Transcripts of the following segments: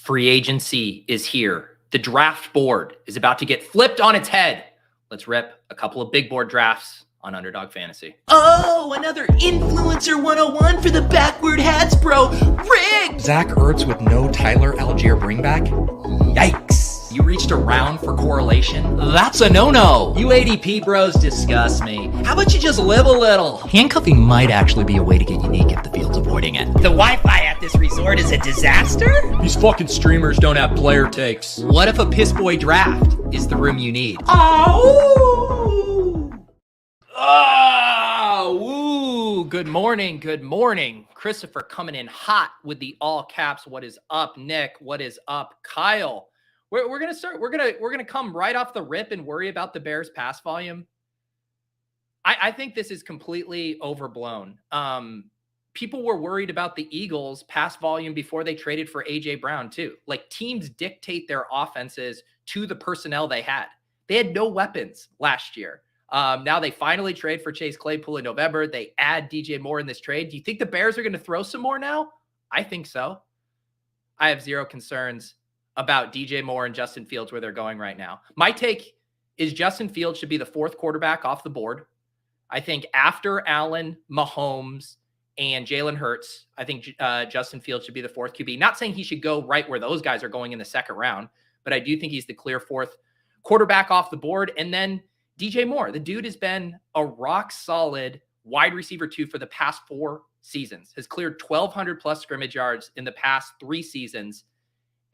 Free agency is here. The draft board is about to get flipped on its head. Let's rip a couple of big board drafts on Underdog Fantasy. Oh, another Influencer 101 for the backward hats, bro. Rigged! Zach Ertz with no Tyler Algier bringback? Yikes. You reached around for correlation? That's a no-no. You ADP bros disgust me. How about you just live a little? Handcuffing might actually be a way to get unique if the field's avoiding it. The Wi-Fi at this resort is a disaster? These fucking streamers don't have player taeks. What if a piss boy draft is the room you need? Oh! Oh, woo. Good morning. Good morning. Christopher coming in hot with the all caps. What is up, Nick? What is up, Kyle? We're gonna start. We're gonna come right off the rip and worry about the Bears' pass volume. I think this is completely overblown. People were worried about the Eagles' pass volume before they traded for AJ Brown too. Like, teams dictate their offenses to the personnel they had. They had no weapons last year. Now they finally trade for Chase Claypool in November. They add DJ Moore in this trade. Do you think the Bears are going to throw some more now? I think so. I have zero concerns about DJ Moore and Justin Fields where they're going right now. My take is Justin Fields should be the fourth quarterback off the board. I think after Allen, Mahomes, and Jalen Hurts, I think Justin Fields should be the fourth QB. Not saying he should go right where those guys are going in the second round, but I do think he's the clear fourth quarterback off the board. And then DJ Moore, the dude has been a rock solid wide receiver 2 for the past 4 seasons, has cleared 1,200 plus scrimmage yards in the past 3 seasons,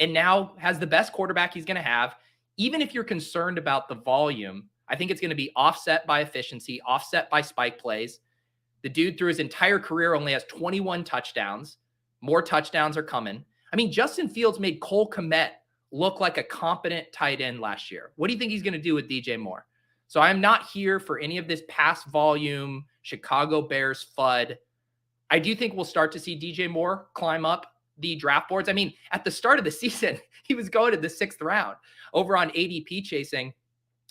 and now has the best quarterback he's going to have. Even if you're concerned about the volume, I think it's going to be offset by efficiency, offset by spike plays. The dude through his entire career only has 21 touchdowns. More touchdowns are coming. I mean, Justin Fields made Cole Kmet look like a competent tight end last year. What do you think he's going to do with DJ Moore? So I'm not here for any of this pass volume, Chicago Bears FUD. I do think we'll start to see DJ Moore climb up the draft boards. I mean, at the start of the season, he was going to the 6th round. Over on ADP Chasing,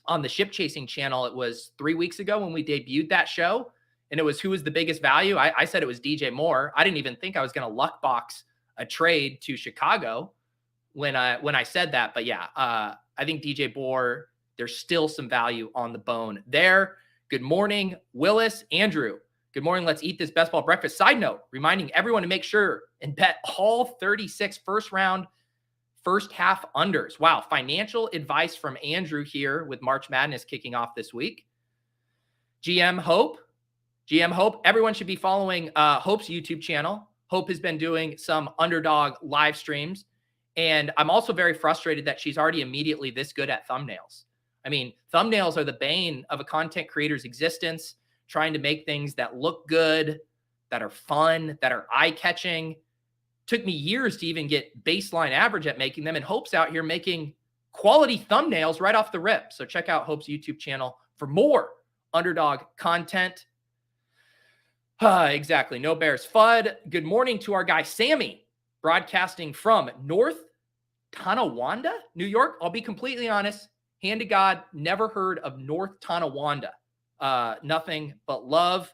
on the Ship Chasing channel, it was 3 weeks ago when we debuted that show, and it was who was the biggest value. I said it was DJ Moore. I didn't even think I was going to luck box a trade to Chicago when I said that. But yeah, I think DJ Moore, there's still some value on the bone there. Good morning, Willis. Andrew, good morning. Let's eat this best ball breakfast. Side note, reminding everyone to make sure and bet all 36 first round, first half unders. Wow. Financial advice from Andrew here with March Madness kicking off this week. GM Hope, everyone should be following Hope's YouTube channel. Hope has been doing some Underdog live streams. And I'm also very frustrated that she's already immediately this good at thumbnails. I mean, thumbnails are the bane of a content creator's existence, trying to make things that look good, that are fun, that are eye-catching. Took me years to even get baseline average at making them, and Hope's out here making quality thumbnails right off the rip. So check out Hope's YouTube channel for more Underdog content. Exactly. No Bears FUD. Good morning to our guy, Sammy, broadcasting from North Tonawanda, New York. I'll be completely honest. Hand to God, never heard of North Tonawanda. Nothing but love.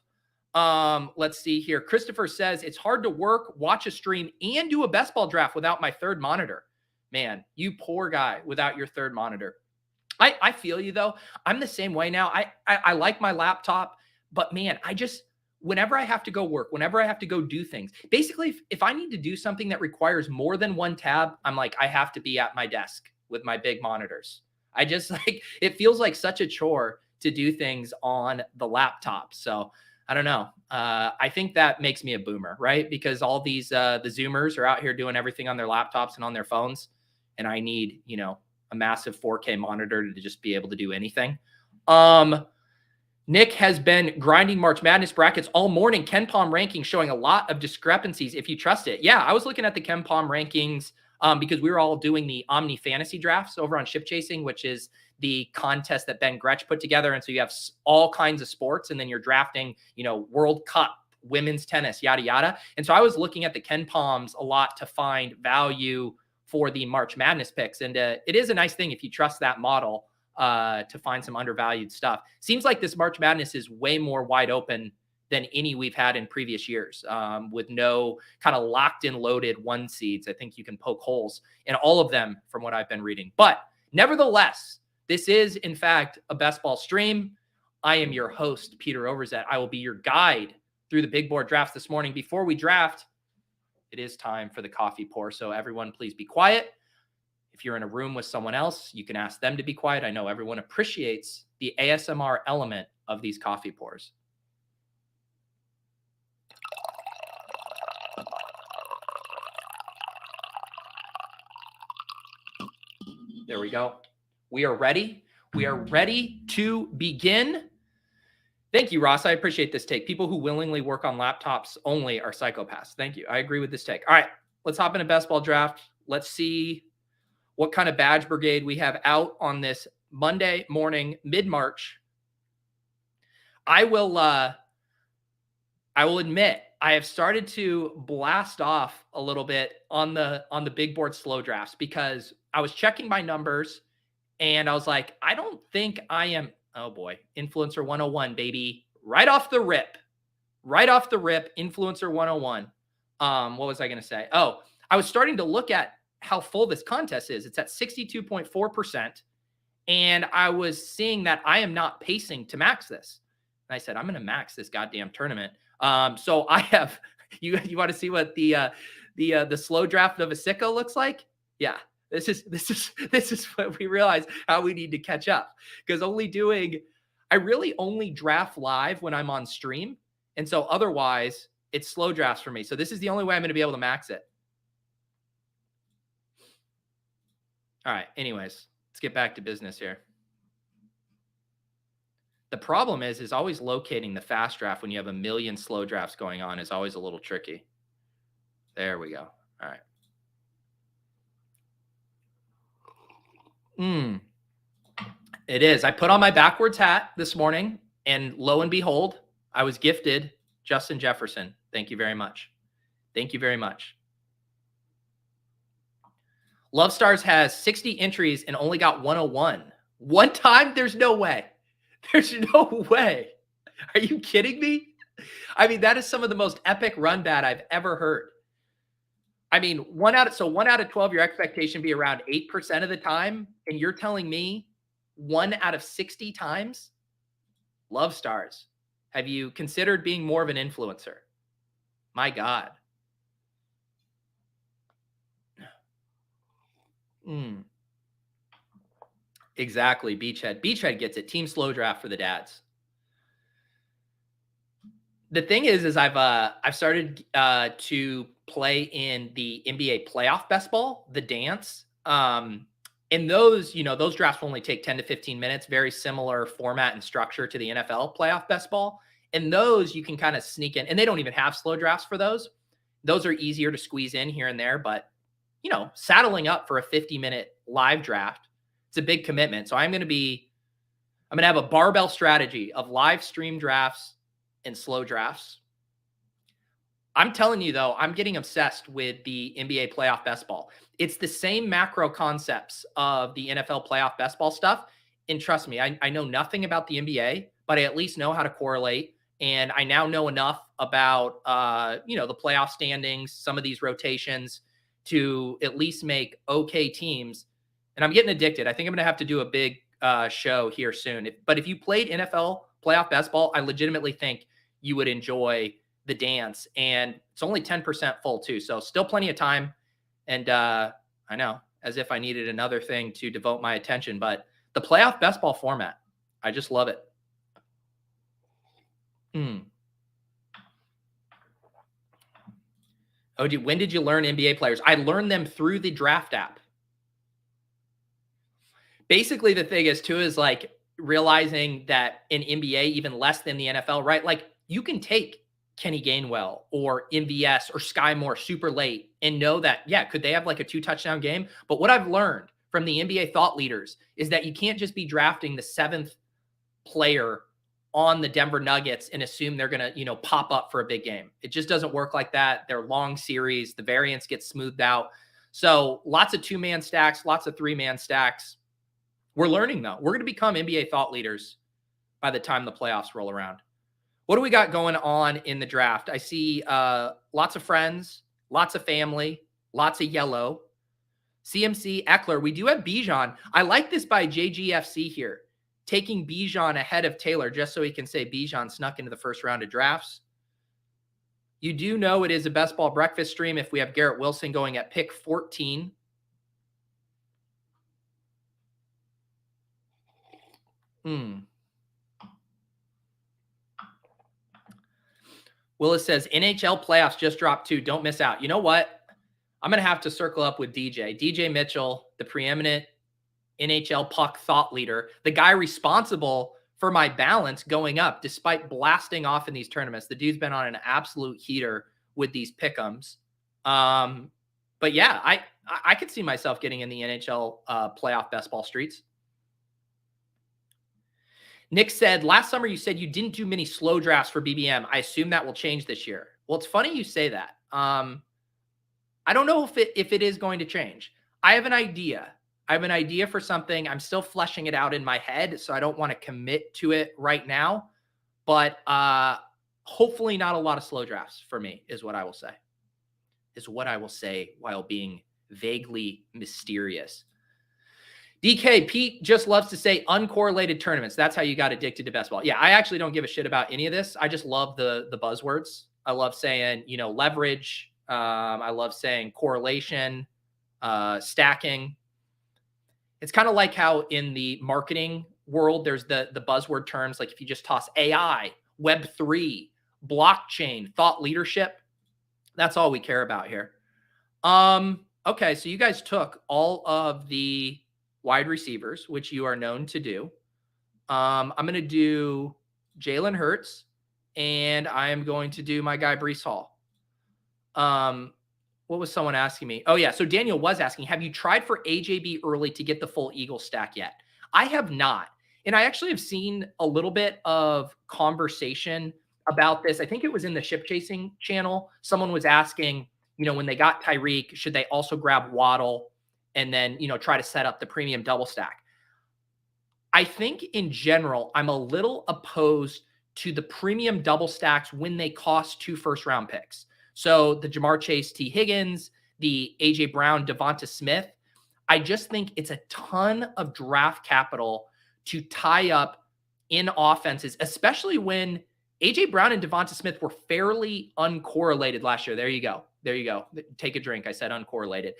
Let's see here. Christopher says, it's hard to work, watch a stream, and do a best ball draft without my third monitor. Man, you poor guy without your third monitor. I feel you, though. I'm the same way now. I like my laptop, but man, whenever I have to go work, whenever I have to go do things, basically, if I need to do something that requires more than one tab, I'm like, I have to be at my desk with my big monitors. I just it feels like such a chore to do things on the laptop. So I don't know. I think that makes me a boomer, right? Because all these, the Zoomers are out here doing everything on their laptops and on their phones. And I need, a massive 4K monitor to just be able to do anything. Nick has been grinding March Madness brackets all morning. KenPom rankings showing a lot of discrepancies if you trust it. Yeah, I was looking at the KenPom rankings because we were all doing the Omni Fantasy drafts over on Ship Chasing, which is the contest that Ben Gretsch put together. And so you have all kinds of sports, and then you're drafting, World Cup, women's tennis, yada, yada. And so I was looking at the KenPoms a lot to find value for the March Madness picks. And it is a nice thing if you trust that model to find some undervalued stuff. Seems like this March Madness is way more wide open than any we've had in previous years, with no kind of locked in loaded 1 seeds. I think you can poke holes in all of them from what I've been reading. But nevertheless, this is, in fact, a best ball stream. I am your host, Peter Overzet. I will be your guide through the big board drafts this morning. Before we draft, it is time for the coffee pour. So everyone, please be quiet. If you're in a room with someone else, you can ask them to be quiet. I know everyone appreciates the ASMR element of these coffee pours. There we go. We are ready. We are ready to begin. Thank you, Ross. I appreciate this take. People who willingly work on laptops only are psychopaths. Thank you. I agree with this take. All right, let's hop in a best ball draft. Let's see what kind of badge brigade we have out on this Monday morning, mid-March. I will admit I have started to blast off a little bit on the big board slow drafts because I was checking my numbers and I was like, I don't think I am. Oh boy, Influencer 101, baby. Right off the rip, Influencer 101. What was I going to say? Oh, I was starting to look at how full this contest is. It's at 62.4%. And I was seeing that I am not pacing to max this. And I said, I'm going to max this goddamn tournament. So I have, you want to see what the slow draft of a sicko looks like? Yeah. This is what we realize how we need to catch up, because I really only draft live when I'm on stream. And so otherwise it's slow drafts for me. So this is the only way I'm going to be able to max it. All right. Anyways, let's get back to business here. The problem is always locating the fast draft when you have a million slow drafts going on is always a little tricky. There we go. All right. It is. I put on my backwards hat this morning, and lo and behold, I was gifted Justin Jefferson. Thank you very much. Thank you very much. Love Stars has 60 entries and only got 101. One time? There's no way. There's no way. Are you kidding me? I mean, that is some of the most epic run bat I've ever heard. I mean, 1 out of 12, your expectation be around 8% of the time. And you're telling me 1 out of 60 times? Love Stars. Have you considered being more of an influencer? My God. Exactly. Beachhead. Beachhead gets it. Team slow draft for the dads. The thing is I've started to play in the NBA playoff best ball, the dance. And those drafts will only take 10 to 15 minutes, very similar format and structure to the NFL playoff best ball. And those you can kind of sneak in, and they don't even have slow drafts for those. Those are easier to squeeze in here and there, but saddling up for a 50-minute live draft, it's a big commitment. So I'm going to have a barbell strategy of live stream drafts and slow drafts. I'm telling you, though, I'm getting obsessed with the NBA playoff best ball. It's the same macro concepts of the NFL playoff best ball stuff. And trust me, I know nothing about the NBA, but I at least know how to correlate. And I now know enough about, the playoff standings, some of these rotations to at least make okay teams. And I'm getting addicted. I think I'm going to have to do a big show here soon. But if you played NFL playoff best ball, I legitimately think you would enjoy the dance. And it's only 10% full too. So still plenty of time. And I know, as if I needed another thing to devote my attention, but the playoff best ball format, I just love it. Oh, when did you learn NBA players? I learned them through the draft app. Basically, the thing is like realizing that in NBA, even less than the NFL, right? Like you can take Kenny Gainwell or MVS or Sky Moore super late and know that, yeah, could they have like a 2-touchdown game? But what I've learned from the NBA thought leaders is that you can't just be drafting the 7th player on the Denver Nuggets and assume they're going to, pop up for a big game. It just doesn't work like that. They're long series. The variance gets smoothed out. So lots of 2-man stacks, lots of 3-man stacks. We're learning, though. We're going to become NBA thought leaders by the time the playoffs roll around. What do we got going on in the draft? I see lots of friends, lots of family, lots of yellow. CMC, Eckler. We do have Bijan. I like this by JGFC here, taking Bijan ahead of Taylor just so he can say Bijan snuck into the first round of drafts. You do know it is a best ball breakfast stream if we have Garrett Wilson going at pick 14. Willis says, NHL playoffs just dropped too. Don't miss out. You know what? I'm going to have to circle up with DJ Mitchell, the preeminent NHL puck thought leader, the guy responsible for my balance going up despite blasting off in these tournaments. The dude's been on an absolute heater with these pick'ems. But yeah, I could see myself getting in the NHL playoff best ball streets. Nick said, last summer you said you didn't do many slow drafts for BBM. I assume that will change this year. Well, it's funny you say that. I don't know if it is going to change. I have an idea. I have an idea for something. I'm still fleshing it out in my head, so I don't want to commit to it right now. But hopefully not a lot of slow drafts for me is what I will say. Is what I will say while being vaguely mysterious. DK, Pete just loves to say uncorrelated tournaments. That's how you got addicted to best ball. Yeah, I actually don't give a shit about any of this. I just love the buzzwords. I love saying, leverage. I love saying correlation, stacking. It's kind of like how in the marketing world, there's the buzzword terms. Like if you just toss AI, Web3, blockchain, thought leadership, that's all we care about here. Okay, so you guys took all of the wide receivers, which you are known to do. I'm going to do Jalen Hurts, and I am going to do my guy Breece Hall. What was someone asking me? Oh, yeah. So Daniel was asking, have you tried for AJB early to get the full Eagle stack yet? I have not. And I actually have seen a little bit of conversation about this. I think it was in the Ship Chasing channel. Someone was asking, when they got Tyreek, should they also grab Waddle and then, try to set up the premium double stack? I think in general, I'm a little opposed to the premium double stacks when they cost 2 first-round picks. So the Jamar Chase, T. Higgins, the A.J. Brown, Devonta Smith, I just think it's a ton of draft capital to tie up in offenses, especially when A.J. Brown and Devonta Smith were fairly uncorrelated last year. There you go. Take a drink. I said uncorrelated.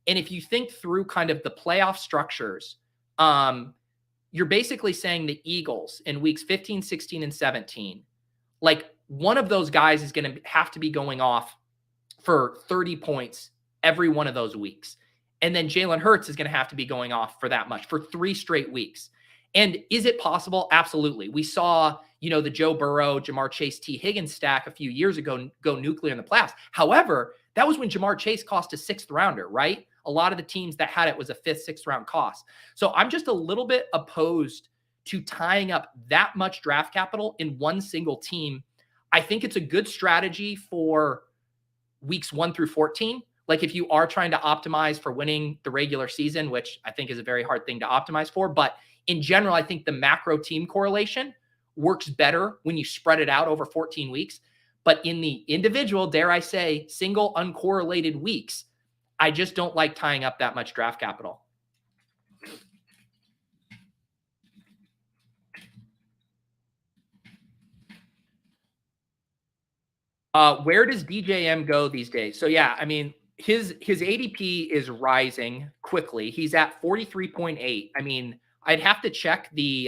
And if you think through kind of the playoff structures, you're basically saying the Eagles in weeks 15, 16, and 17, like one of those guys is going to have to be going off for 30 points every one of those weeks. And then Jalen Hurts is going to have to be going off for that much for 3 straight weeks. And is it possible? Absolutely. We saw, the Joe Burrow, Jamar Chase, T. Higgins stack a few years ago go nuclear in the playoffs. However, that was when Jamar Chase cost a 6th rounder, right? A lot of the teams that had it was a 5th, 6th round cost. So I'm just a little bit opposed to tying up that much draft capital in one single team. I think it's a good strategy for weeks 1 through 14. Like if you are trying to optimize for winning the regular season, which I think is a very hard thing to optimize for. But in general, I think the macro team correlation works better when you spread it out over 14 weeks. But in the individual, dare I say, single uncorrelated weeks, I just don't like tying up that much draft capital. Where does DJM go these days? So yeah, I mean, his ADP is rising quickly. He's at 43.8. I mean, I'd have to check the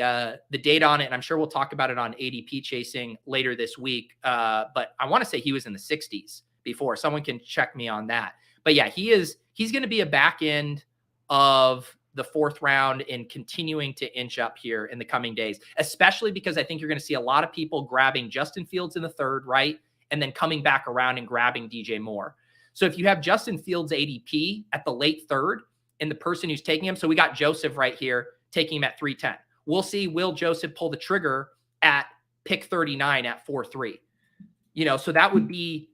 data on it, and I'm sure we'll talk about it on ADP chasing later this week. But I want to say he was in the 60s before. Someone can check me on that. But yeah, he's going to be a back end of the 4th round and continuing to inch up here in the coming days, especially because I think you're going to see a lot of people grabbing Justin Fields in the 3rd, right? And then coming back around and grabbing DJ Moore. So if you have Justin Fields ADP at the late 3rd and the person who's taking him, so we got Joseph right here taking him at 310. We'll see, will Joseph pull the trigger at pick 39 at 4-3? So that would be,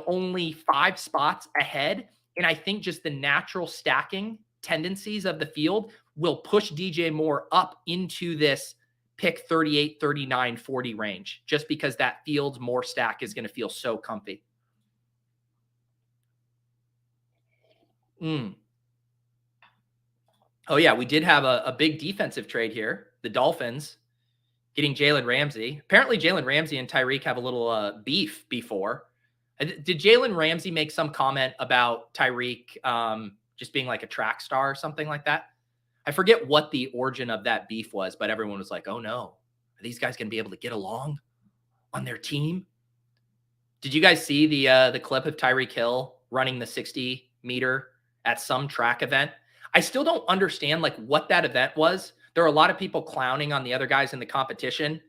only 5 spots ahead. And I think just the natural stacking tendencies of the field will push DJ Moore up into this pick 38, 39, 40 range, just because that Fields more stack is going to feel so comfy. Oh, yeah, we did have a big defensive trade here. The Dolphins getting Jalen Ramsey. Apparently, Jalen Ramsey and Tyreek have a little beef before. Did Jalen Ramsey make some comment about Tyreek just being like a track star or something like that? I forget what the origin of that beef was, but everyone was like, oh, no. Are these guys going to be able to get along on their team? Did you guys see the clip of Tyreek Hill running the 60-meter at some track event? I still don't understand like what that event was. There are a lot of people clowning on the other guys in the competition.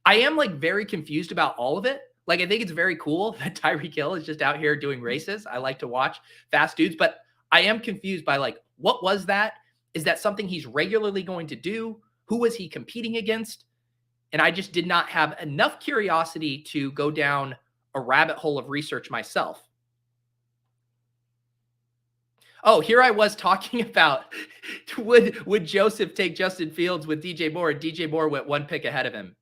I am like very confused about all of it. Like, I think it's very cool that Tyreek Hill is just out here doing races. I like to watch fast dudes, but I am confused by like, what was that? Is that something he's regularly going to do? Who was he competing against? And I just did not have enough curiosity to go down a rabbit hole of research myself. Oh, here I was talking about would Joseph take Justin Fields with DJ Moore, and DJ Moore went one pick ahead of him.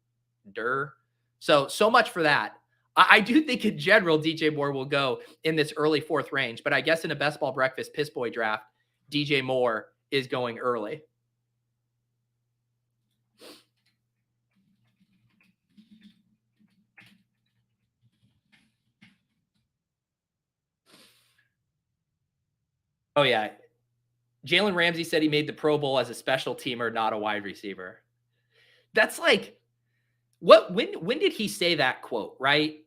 So much for that. I do think in general, DJ Moore will go in this early fourth range, but I guess in a Best Ball Breakfast Piss Boy draft, DJ Moore is going early. Oh, yeah. Jalen Ramsey said he made the Pro Bowl as a special teamer, not a wide receiver. That's like, when did he say that quote, right?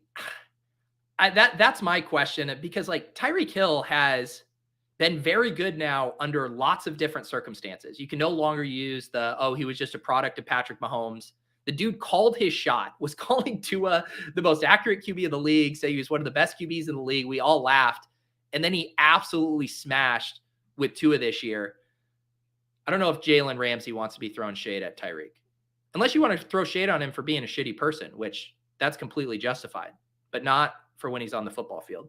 That's my question, because like Tyreek Hill has been very good now under lots of different circumstances. You can no longer use he was just a product of Patrick Mahomes. The dude called his shot, was calling Tua the most accurate QB of the league, say he was one of the best QBs in the league. We all laughed. And then he absolutely smashed with Tua this year. I don't know if Jalen Ramsey wants to be throwing shade at Tyreek. Unless you want to throw shade on him for being a shitty person, which that's completely justified, but not for when he's on the football field.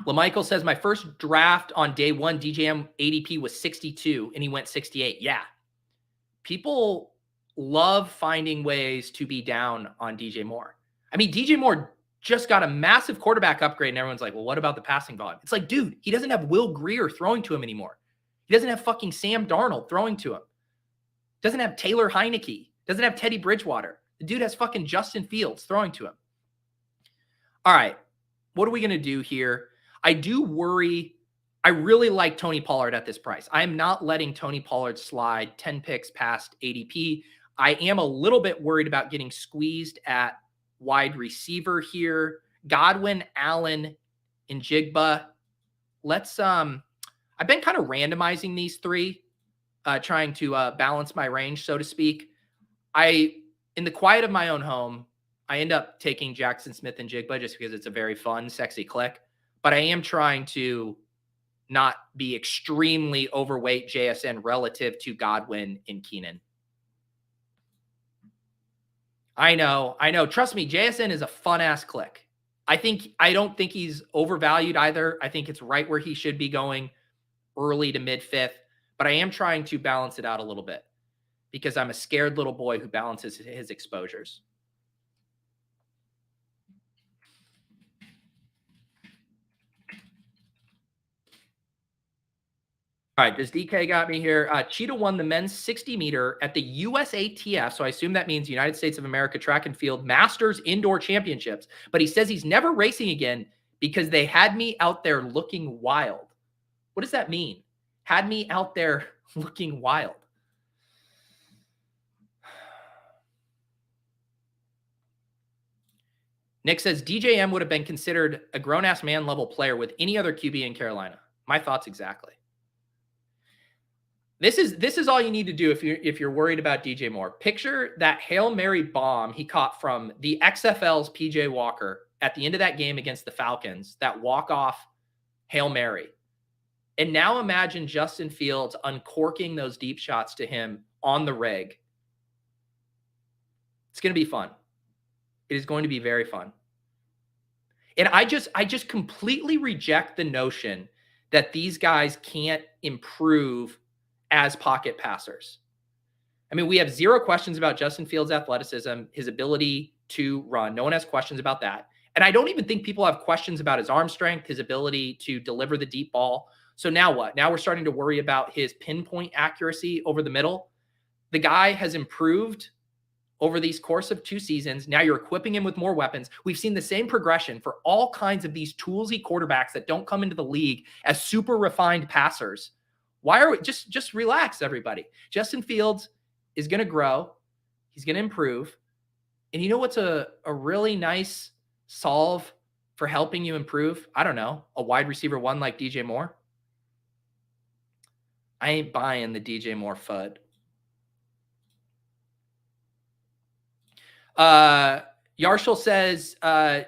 LaMichael says, my first draft on day one, DJM ADP was 62, and he went 68. Yeah. People love finding ways to be down on DJ Moore. I mean, DJ Moore just got a massive quarterback upgrade, and everyone's like, well, what about the passing volume? It's like, dude, he doesn't have Will Grier throwing to him anymore. He doesn't have fucking Sam Darnold throwing to him. Doesn't have Taylor Heineke. Doesn't have Teddy Bridgewater. The dude has fucking Justin Fields throwing to him. All right. What are we going to do here? I do worry. I really like Tony Pollard at this price. I am not letting Tony Pollard slide 10 picks past ADP. I am a little bit worried about getting squeezed at wide receiver here. Godwin, Allen, and Jigba. I've been kind of randomizing these three, trying to balance my range, so to speak. In the quiet of my own home, I end up taking Jackson Smith and Jigba just because it's a very fun, sexy click. But I am trying to not be extremely overweight JSN relative to Godwin and Keenan. I know. Trust me, JSN is a fun-ass click. I don't think he's overvalued either. I think it's right where he should be going, early to mid-fifth. But I am trying to balance it out a little bit because I'm a scared little boy who balances his exposures. All right, does DK got me here? Cheetah won the men's 60-meter at the USATF, so I assume that means United States of America Track and Field Masters Indoor Championships. But he says he's never racing again because they had me out there looking wild. What does that mean? Had me out there looking wild. Nick says DJM would have been considered a grown-ass man level player with any other QB in Carolina. My thoughts exactly. This is all you need to do if you're worried about DJ Moore. Picture that Hail Mary bomb he caught from the XFL's PJ Walker at the end of that game against the Falcons, that walk-off Hail Mary. And now imagine Justin Fields uncorking those deep shots to him on the rig. It's going to be fun. It is going to be very fun. And I just completely reject the notion that these guys can't improve as pocket passers. I mean, we have zero questions about Justin Fields' athleticism, his ability to run. No one has questions about that. And I don't even think people have questions about his arm strength, his ability to deliver the deep ball. So now what? Now we're starting to worry about his pinpoint accuracy over the middle. The guy has improved over these course of 2 seasons. Now you're equipping him with more weapons. We've seen the same progression for all kinds of these toolsy quarterbacks that don't come into the league as super refined passers. Why are we just relax, everybody? Justin Fields is going to grow. He's going to improve. And you know what's a really nice solve for helping you improve? I don't know, a wide receiver 1 like DJ Moore. I ain't buying the DJ Moore FUD. Yarshall says,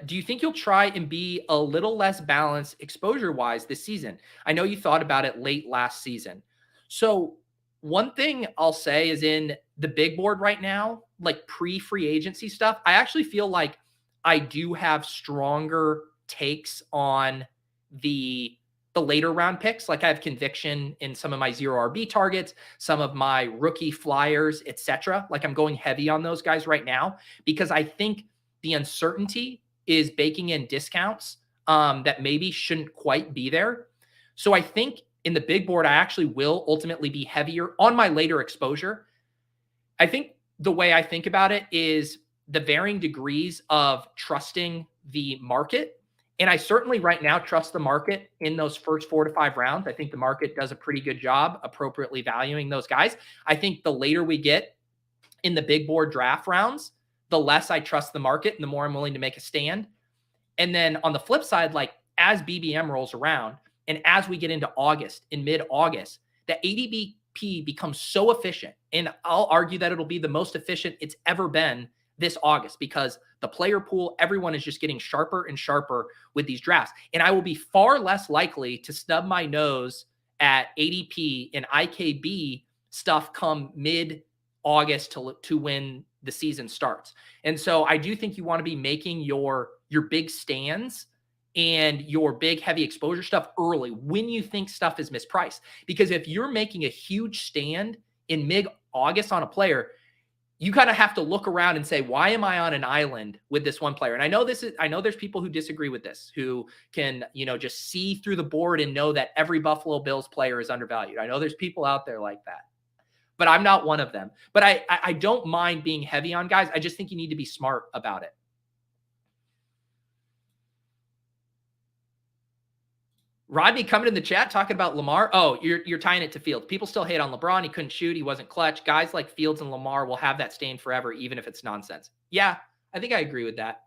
do you think you'll try and be a little less balanced exposure-wise this season? I know you thought about it late last season. So one thing I'll say is in the big board right now, like pre-free agency stuff, I actually feel like I do have stronger takes on the later round picks. Like I have conviction in some of my 0 RB targets, some of my rookie flyers, etc. Like I'm going heavy on those guys right now because I think the uncertainty is baking in discounts that maybe shouldn't quite be there. So I think in the big board, I actually will ultimately be heavier on my later exposure. I think the way I think about it is the varying degrees of trusting the market. And I certainly right now trust the market in those first 4 to 5 rounds. I think the market does a pretty good job appropriately valuing those guys. I think the later we get in the big board draft rounds, the less I trust the market and the more I'm willing to make a stand. And then on the flip side, like as BBM rolls around and as we get into August, in mid-August, the ADP becomes so efficient. And I'll argue that it'll be the most efficient it's ever been this August because the player pool, everyone is just getting sharper and sharper with these drafts. And I will be far less likely to snub my nose at ADP and IKB stuff come mid-August to when the season starts. And so I do think you want to be making your big stands and your big heavy exposure stuff early when you think stuff is mispriced. Because if you're making a huge stand in mid-August on a player, you kind of have to look around and say, why am I on an island with this one player? And I know there's people who disagree with this, who can, just see through the board and know that every Buffalo Bills player is undervalued. I know there's people out there like that, but I'm not one of them. But I don't mind being heavy on guys. I just think you need to be smart about it. Rodney coming in the chat talking about Lamar. Oh, you're tying it to Fields. People still hate on LeBron. He couldn't shoot. He wasn't clutch. Guys like Fields and Lamar will have that stain forever, even if it's nonsense. Yeah, I think I agree with that.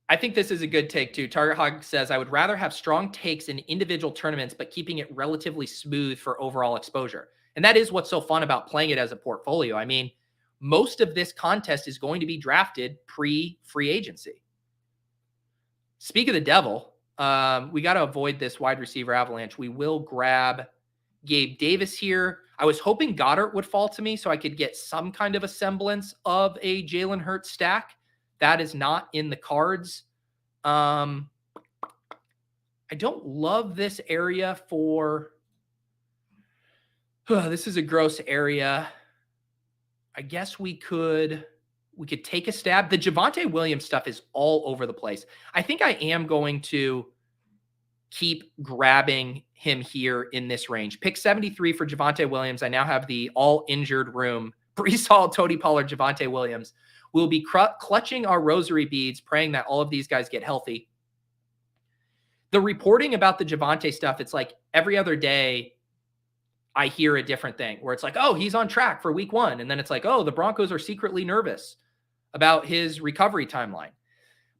I think this is a good take too. Target Hog says, I would rather have strong takes in individual tournaments, but keeping it relatively smooth for overall exposure. And that is what's so fun about playing it as a portfolio. I mean, most of this contest is going to be drafted pre-free agency. Speak of the devil, we got to avoid this wide receiver avalanche. We will grab Gabe Davis here. I was hoping Goddard would fall to me so I could get some kind of a semblance of a Jalen Hurts stack. That is not in the cards. I don't love this area for... this is a gross area. I guess we could take a stab. The Javonte Williams stuff is all over the place. I think I am going to keep grabbing him here in this range. Pick 73 for Javonte Williams. I now have the all injured room. Breece Hall, Tony Pollard, Javonte Williams. We'll be clutching our rosary beads, praying that all of these guys get healthy. The reporting about the Javonte stuff, it's like every other day I hear a different thing where it's like, oh, he's on track for week 1. And then it's like, oh, the Broncos are secretly nervous about his recovery timeline.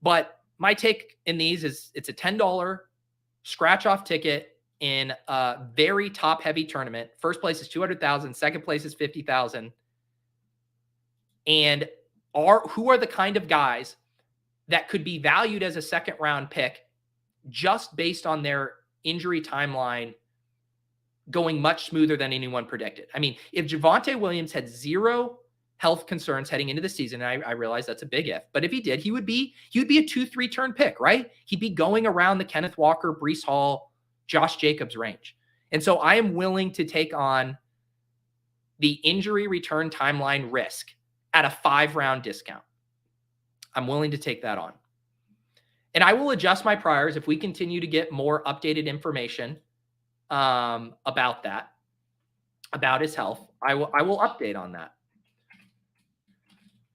But my take in these is it's a $10 scratch off ticket in a very top heavy tournament. First place is 200,000. Second place is 50,000. And who are the kind of guys that could be valued as a second round pick just based on their injury timeline going much smoother than anyone predicted. I mean, if Javonte Williams had 0 health concerns heading into the season. And I realize that's a big if, but if he did, he would be a 2-3 turn pick, right? He'd be going around the Kenneth Walker, Breece Hall, Josh Jacobs range. And so I am willing to take on the injury return timeline risk at a 5-round discount. I'm willing to take that on. And I will adjust my priors if we continue to get more updated information about that, about his health. I will update on that.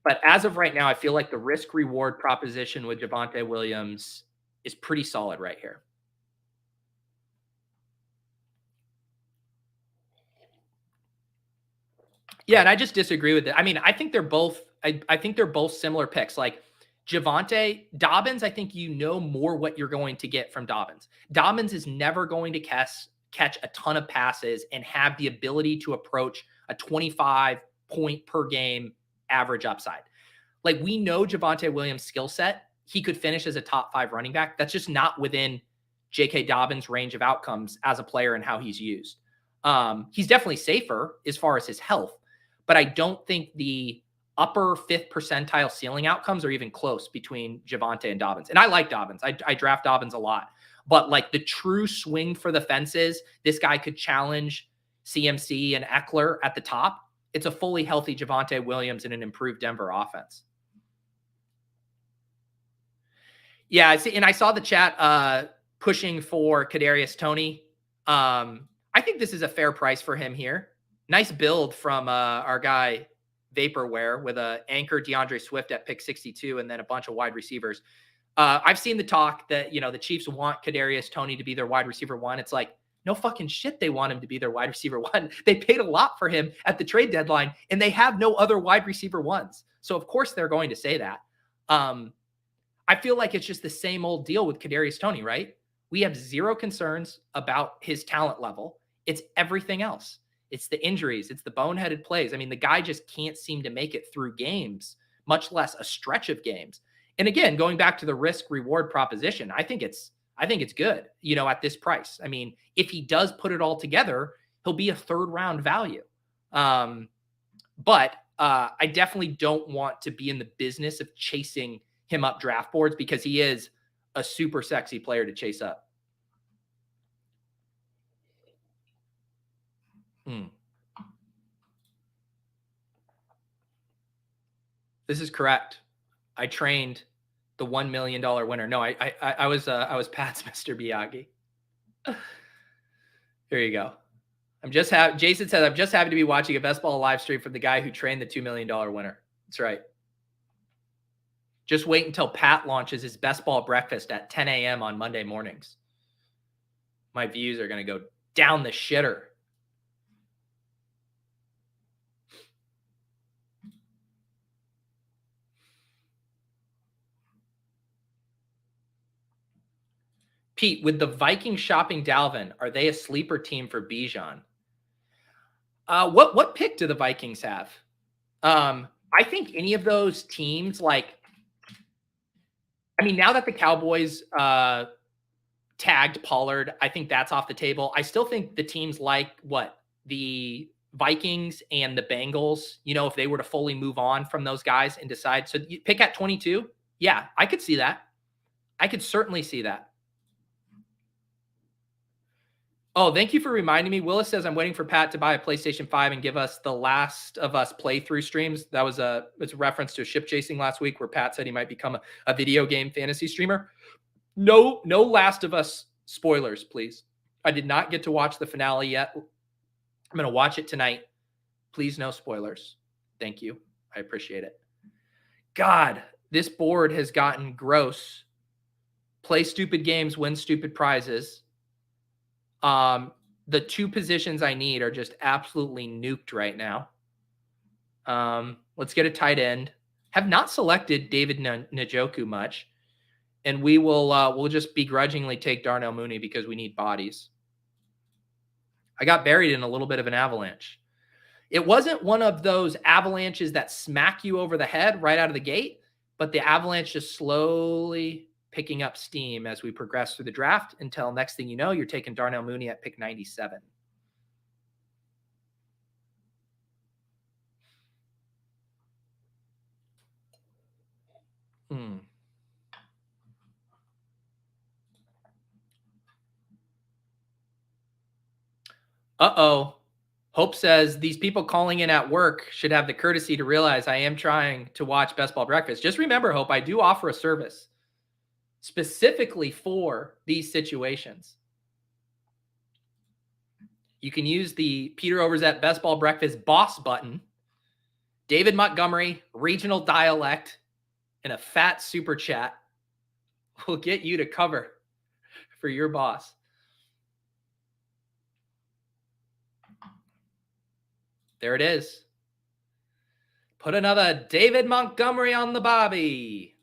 But as of right now, I feel like the risk reward proposition with Javonte Williams is pretty solid right here. Yeah, and I just disagree with it. I mean, I think they're both I think they're both similar picks. Like Javonte, Dobbins, I think you know more what you're going to get from Dobbins. Dobbins is never going to catch a ton of passes and have the ability to approach a 25 point per game average upside. Like we know Javonte Williams' skill set, he could finish as a top 5 running back. That's just not within J.K. Dobbins' range of outcomes as a player and how he's used. He's definitely safer as far as his health, but I don't think the upper 5th percentile ceiling outcomes are even close between Javonte and Dobbins. And I like Dobbins. I draft Dobbins a lot. But like the true swing for the fences, this guy could challenge CMC and Eckler at the top. It's a fully healthy Javonte Williams in an improved Denver offense. Yeah, I see, and I saw the chat pushing for Kadarius Toney. I think this is a fair price for him here. Nice build from our guy Vaporware with a anchor DeAndre Swift at pick 62 and then a bunch of wide receivers. I've seen the talk that, you know, the Chiefs want Kadarius Toney to be their wide receiver 1. It's like, no fucking shit they want him to be their wide receiver 1. They paid a lot for him at the trade deadline, and they have no other wide receiver 1s. So, of course, they're going to say that. I feel like it's just the same old deal with Kadarius Toney, right? We have zero concerns about his talent level. It's everything else. It's the injuries. It's the boneheaded plays. I mean, the guy just can't seem to make it through games, much less a stretch of games. And again, going back to the risk reward proposition, I think it's good, you know, at this price. I mean, if he does put it all together, he'll be a 3rd round value. But I definitely don't want to be in the business of chasing him up draft boards because he is a super sexy player to chase up. This is correct. I trained the $1 million winner. No, I was Pat's Mr. Miyagi. There you go. Jason says, I'm just happy to be watching a best ball live stream from the guy who trained the $2 million winner. That's right. Just wait until Pat launches his best ball breakfast at 10 a.m. on Monday mornings. My views are going to go down the shitter. Pete, with the Vikings shopping Dalvin, are they a sleeper team for Bijan? What pick do the Vikings have? I think any of those teams, like, I mean, now that the Cowboys tagged Pollard, I think that's off the table. I still think the teams like the Vikings and the Bengals, you know, if they were to fully move on from those guys and decide, so you pick at 22. Yeah, I could see that. I could certainly see that. Oh, thank you for reminding me. Willis says, I'm waiting for Pat to buy a PlayStation 5 and give us the Last of Us playthrough streams. That was it's a reference to ship chasing last week where Pat said he might become a video game fantasy streamer. No Last of Us spoilers, please. I did not get to watch the finale yet. I'm going to watch it tonight. Please, no spoilers. Thank you. I appreciate it. God, this board has gotten gross. Play stupid games, win stupid prizes. The 2 positions I need are just absolutely nuked right now. Let's get a tight end. Have not selected David Njoku much. And we will we'll just begrudgingly take Darnell Mooney because we need bodies. I got buried in a little bit of an avalanche. It wasn't one of those avalanches that smack you over the head right out of the gate, but the avalanche just slowly picking up steam as we progress through the draft until next thing you know, you're taking Darnell Mooney at pick 97. Uh-oh. Hope says these people calling in at work should have the courtesy to realize I am trying to watch Best Ball Breakfast. Just remember, Hope, I do offer a service specifically for these situations. You can use the Peter Overzet Best Ball Breakfast boss button, David Montgomery, regional dialect, and a fat super chat will get you to cover for your boss. There it is. Put another David Montgomery on the bobby.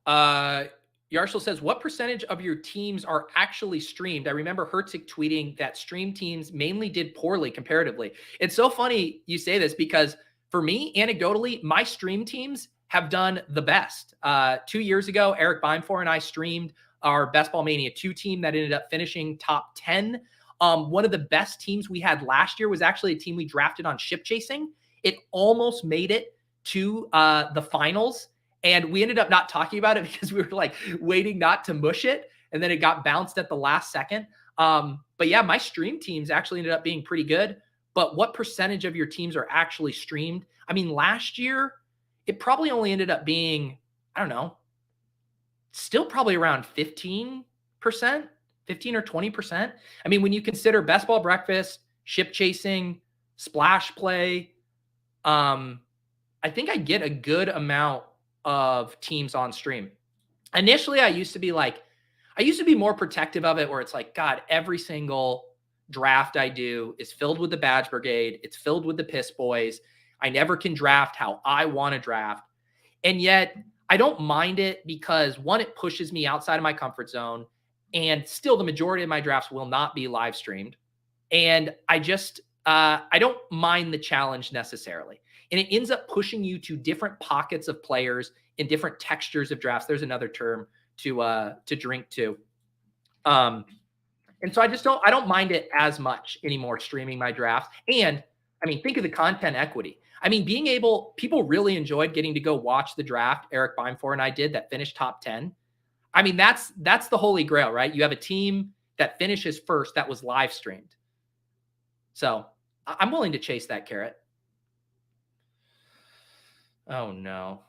Yarshall says, what percentage of your teams are actually streamed? I remember Hertzik tweeting that stream teams mainly did poorly comparatively. It's so funny you say this because for me, anecdotally, my stream teams have done the best. 2 years ago, Eric Beimfor and I streamed our Best Ball Mania 2 team that ended up finishing top 10. One of the best teams we had last year was actually a team we drafted on ship chasing. It almost made it to the finals. And we ended up not talking about it because we were like waiting not to mush it. And then it got bounced at the last second. But yeah, my stream teams actually ended up being pretty good. But what percentage of your teams are actually streamed? I mean, last year, it probably only ended up being, I don't know, still probably around 15%, 15 or 20%. I mean, when you consider Best Ball Breakfast, ship chasing, splash play, I think I get a good amount of teams on stream. Initially, I used to be more protective of it where it's like, God, every single draft I do is filled with the Badge Brigade. It's filled with the Piss Boys. I never can draft how I want to draft. And yet I don't mind it because one, it pushes me outside of my comfort zone. And still the majority of my drafts will not be live streamed. And I don't mind the challenge necessarily. And it ends up pushing you to different pockets of players in different textures of drafts. There's another term to drink to. And so I don't mind it as much anymore streaming my drafts. And I mean, think of the content equity. I mean, people really enjoyed getting to go watch the draft Eric Beimfor and I did that finished top 10. I mean, that's the holy grail, right? You have a team that finishes first that was live streamed. So I'm willing to chase that carrot. Oh no.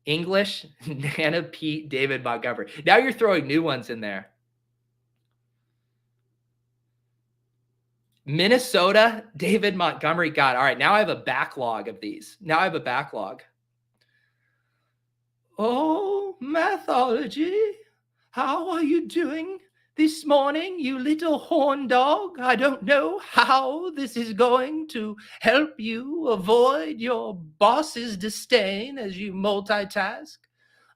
English, Nana, Pete, David, Montgomery. Now you're throwing new ones in there. Minnesota, David Montgomery. God, all right. Now I have a backlog of these. Oh, Mathology, how are you doing this morning, you little horn dog? I don't know how this is going to help you avoid your boss's disdain as you multitask.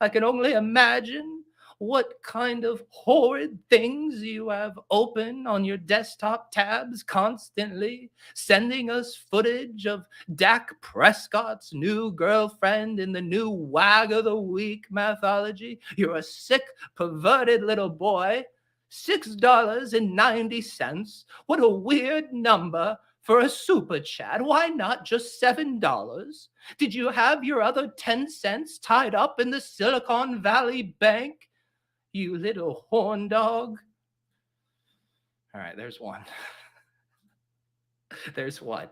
I can only imagine what kind of horrid things you have open on your desktop tabs constantly, sending us footage of Dak Prescott's new girlfriend in the new wag of the week, Mathology. You're a sick, perverted little boy. $6.90. What a weird number for a super chat. Why not just $7? Did you have your other 10 cents tied up in the Silicon Valley Bank? You little horn dog. All right, there's one. There's one.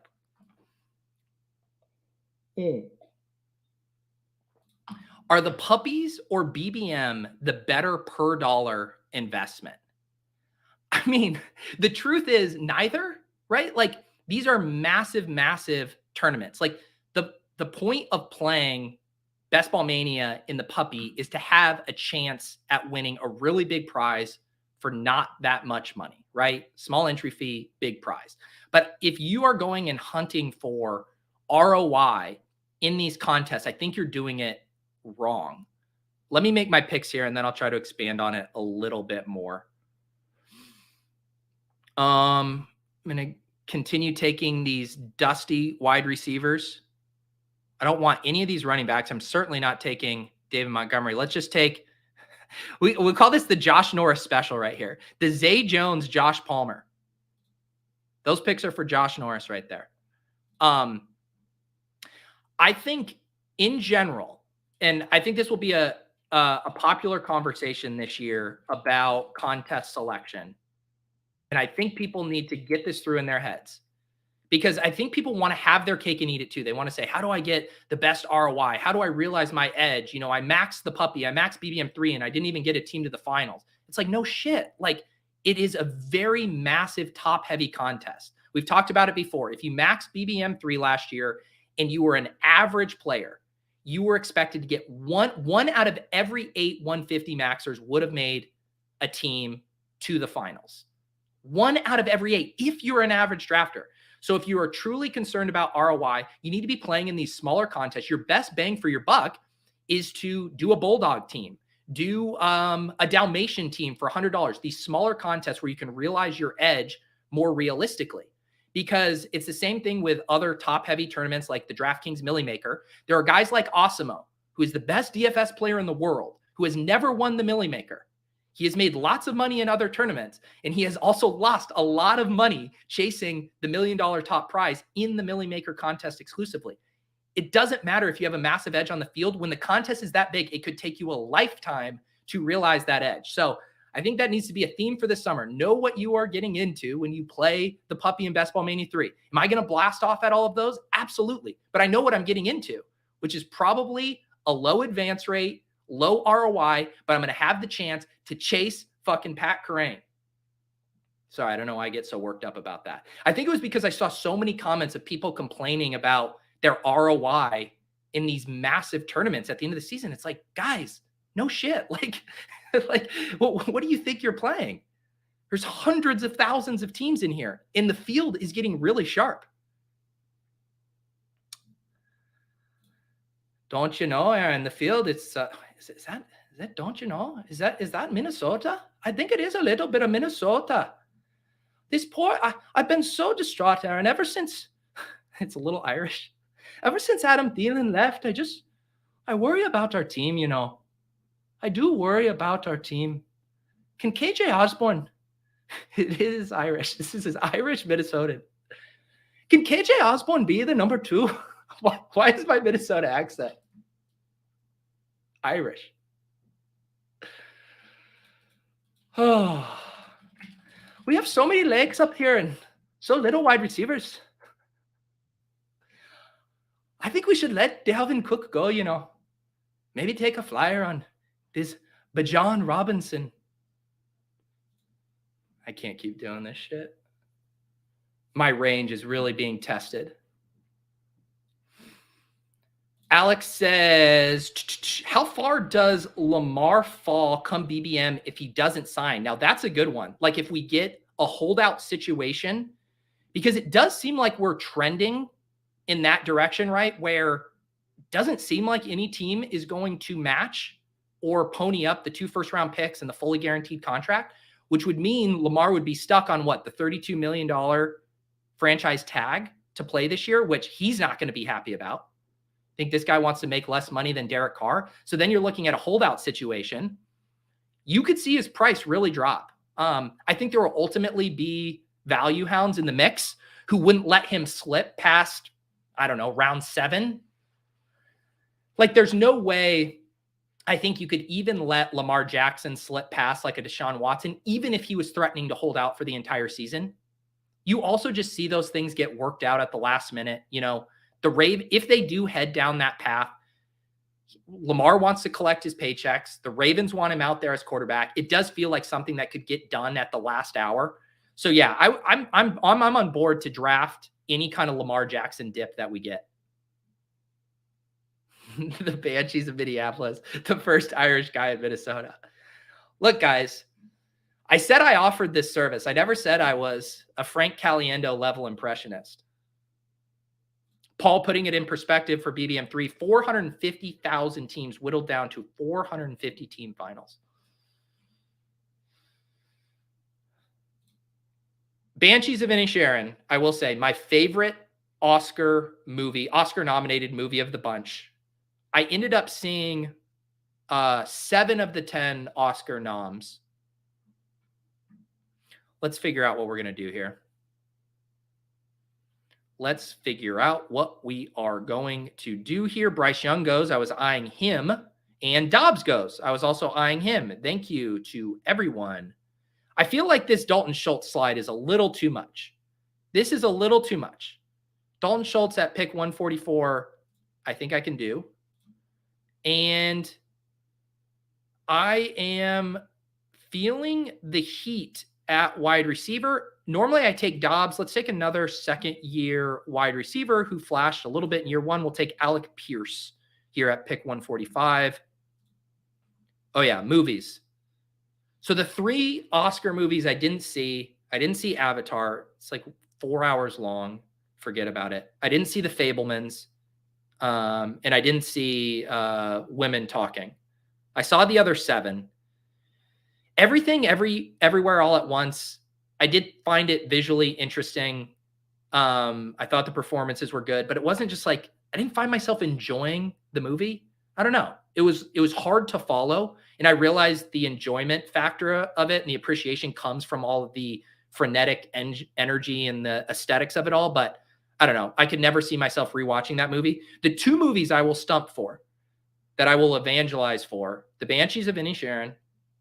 Are the puppies or BBM the better per dollar investment? I mean, the truth is neither, right? Like these are massive, massive tournaments. Like the point of playing Best Ball Mania in the puppy is to have a chance at winning a really big prize for not that much money, right? Small entry fee, big prize. But if you are going and hunting for ROI in these contests, I think you're doing it wrong. Let me make my picks here and then I'll try to expand on it a little bit more. I'm going to continue taking these dusty wide receivers. I don't want any of these running backs. I'm certainly not taking David Montgomery. Let's just take, we call this the Josh Norris special right here. The Zay Jones, Josh Palmer. Those picks are for Josh Norris right there. I think in general, and I think this will be a popular conversation this year about contest selection. And I think people need to get this through in their heads, because I think people want to have their cake and eat it too. They want to say, how do I get the best ROI? How do I realize my edge? You know, I maxed the puppy, I maxed BBM3, and I didn't even get a team to the finals. It's like, no shit. Like, it is a very massive top heavy contest. We've talked about it before. If you maxed BBM3 last year and you were an average player, you were expected to get one out of every 8 150 maxers would have made a team to the finals. 1 out of every 8, if you're an average drafter. So if you are truly concerned about ROI, you need to be playing in these smaller contests. Your best bang for your buck is to do a Bulldog team, do a Dalmatian team for $100. These smaller contests where you can realize your edge more realistically. Because it's the same thing with other top-heavy tournaments like the DraftKings Millie Maker. There are guys like Osimo, who is the best DFS player in the world, who has never won the Millie Maker. He has made lots of money in other tournaments, and he has also lost a lot of money chasing the $1 million top prize in the Millie Maker contest exclusively. It doesn't matter if you have a massive edge on the field. When the contest is that big, it could take you a lifetime to realize that edge. So I think that needs to be a theme for this summer. Know what you are getting into when you play the Puppy and Best Ball Mania 3. Am I going to blast off at all of those? Absolutely. But I know what I'm getting into, which is probably a low advance rate, low ROI, but I'm going to have the chance to chase fucking Pat Kerrane. Sorry, I don't know why I get so worked up about that. I think it was because I saw so many comments of people complaining about their ROI in these massive tournaments at the end of the season. It's like, guys, no shit. Like what do you think you're playing? There's hundreds of thousands of teams in here, and the field is getting really sharp. Don't you know, Aaron? The field, it's is that don't you know? Is that Minnesota? I think it is a little bit of Minnesota. This poor, I've been so distraught, Aaron, ever since it's a little Irish. Ever since Adam Thielen left, I worry about our team, you know. I do worry about our team. Can KJ Osborne, it is Irish. This is his Irish Minnesotan. Can KJ Osborne be the number 2? Why is my Minnesota accent Irish? Oh, we have so many legs up here and so little wide receivers. I think we should let Dalvin Cook go, you know. Maybe take a flyer on this Bijan Robinson. I can't keep doing this shit. My range is really being tested. Alex says, how far does Lamar fall come BBM if he doesn't sign? Now, that's a good one. Like, if we get a holdout situation, because it does seem like we're trending in that direction, right? Where it doesn't seem like any team is going to match or pony up the 2 first-round picks and the fully guaranteed contract, which would mean Lamar would be stuck on what, the $32 million franchise tag to play this year, which he's not going to be happy about. I think this guy wants to make less money than Derek Carr. So then you're looking at a holdout situation. You could see his price really drop. I think there will ultimately be value hounds in the mix who wouldn't let him slip past, I don't know, round 7. Like, there's no way I think you could even let Lamar Jackson slip past like a Deshaun Watson, even if he was threatening to hold out for the entire season. You also just see those things get worked out at the last minute. You know, if they do head down that path, Lamar wants to collect his paychecks. The Ravens want him out there as quarterback. It does feel like something that could get done at the last hour. So yeah, I'm on board to draft any kind of Lamar Jackson dip that we get. The Banshees of Minneapolis, the first Irish guy in Minnesota. Look, guys, I said I offered this service. I never said I was a Frank Caliendo level impressionist. Paul putting it in perspective for BBM3, 450,000 teams whittled down to 450 team finals. Banshees of Inisherin, I will say, my favorite Oscar-nominated movie of the bunch. I ended up seeing 7 of the 10 Oscar noms. Let's figure out what we're going to do here. let's figure out what we are going to do here. Bryce Young goes. I was eyeing him. And Dobbs goes. I was also eyeing him. Thank you to everyone. I feel like this Dalton Schultz slide is a little too much. This is a little too much. Dalton Schultz at pick 144, I think I can do. And I am feeling the heat at wide receiver. Normally I take Dobbs. Let's take another second-year wide receiver who flashed a little bit in year one. We'll take Alec Pierce here at pick 145. Oh, yeah, movies. So the 3 Oscar movies I didn't see Avatar. It's like 4 hours long. Forget about it. I didn't see The Fabelmans, and I didn't see Women Talking. I saw the other 7. Everything, Everywhere, All at Once. I did find it visually interesting. I thought the performances were good, but it wasn't just like, I didn't find myself enjoying the movie. I don't know. It was hard to follow. And I realized the enjoyment factor of it and the appreciation comes from all of the frenetic energy and the aesthetics of it all. But I don't know. I could never see myself rewatching that movie. The 2 movies I will stump for, that I will evangelize for, The Banshees of Inisherin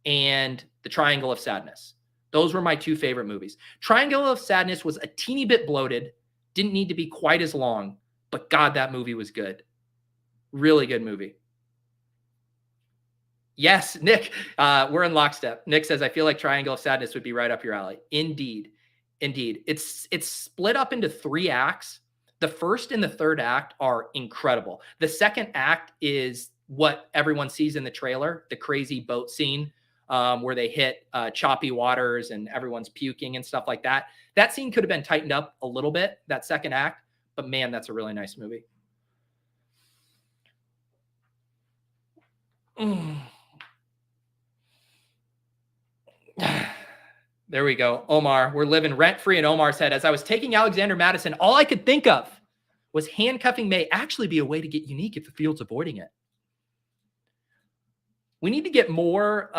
and The Triangle of Sadness. Those were my 2 favorite movies. Triangle of Sadness was a teeny bit bloated, didn't need to be quite as long, but God, that movie was good. Really good movie. Yes, Nick, we're in lockstep. Nick says, I feel like Triangle of Sadness would be right up your alley. Indeed. It's split up into 3 acts. The first and the third act are incredible. The second act is what everyone sees in the trailer, the crazy boat scene where they hit choppy waters and everyone's puking and stuff like that. That scene could have been tightened up a little bit, that second act, but man, that's a really nice movie. There we go. Omar, we're living rent-free in Omar's head. As I was taking Alexander Madison, all I could think of was handcuffing may actually be a way to get unique if the field's avoiding it. We need to get more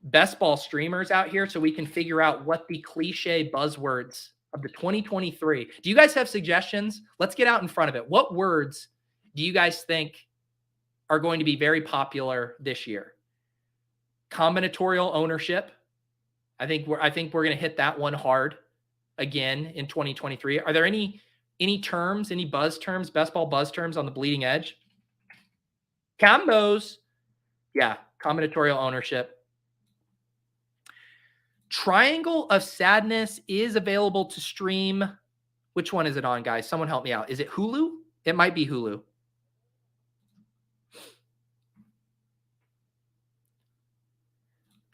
best ball streamers out here so we can figure out what the cliche buzzwords of the 2023. Do you guys have suggestions? Let's get out in front of it. What words do you guys think are going to be very popular this year? Combinatorial ownership. I think we're going to hit that one hard again in 2023. Are there any terms, any buzz terms, best ball buzz terms on the bleeding edge? Combos. Yeah, combinatorial ownership. Triangle of Sadness is available to stream. Which one is it on, guys? Someone help me out. Is it Hulu? It might be Hulu.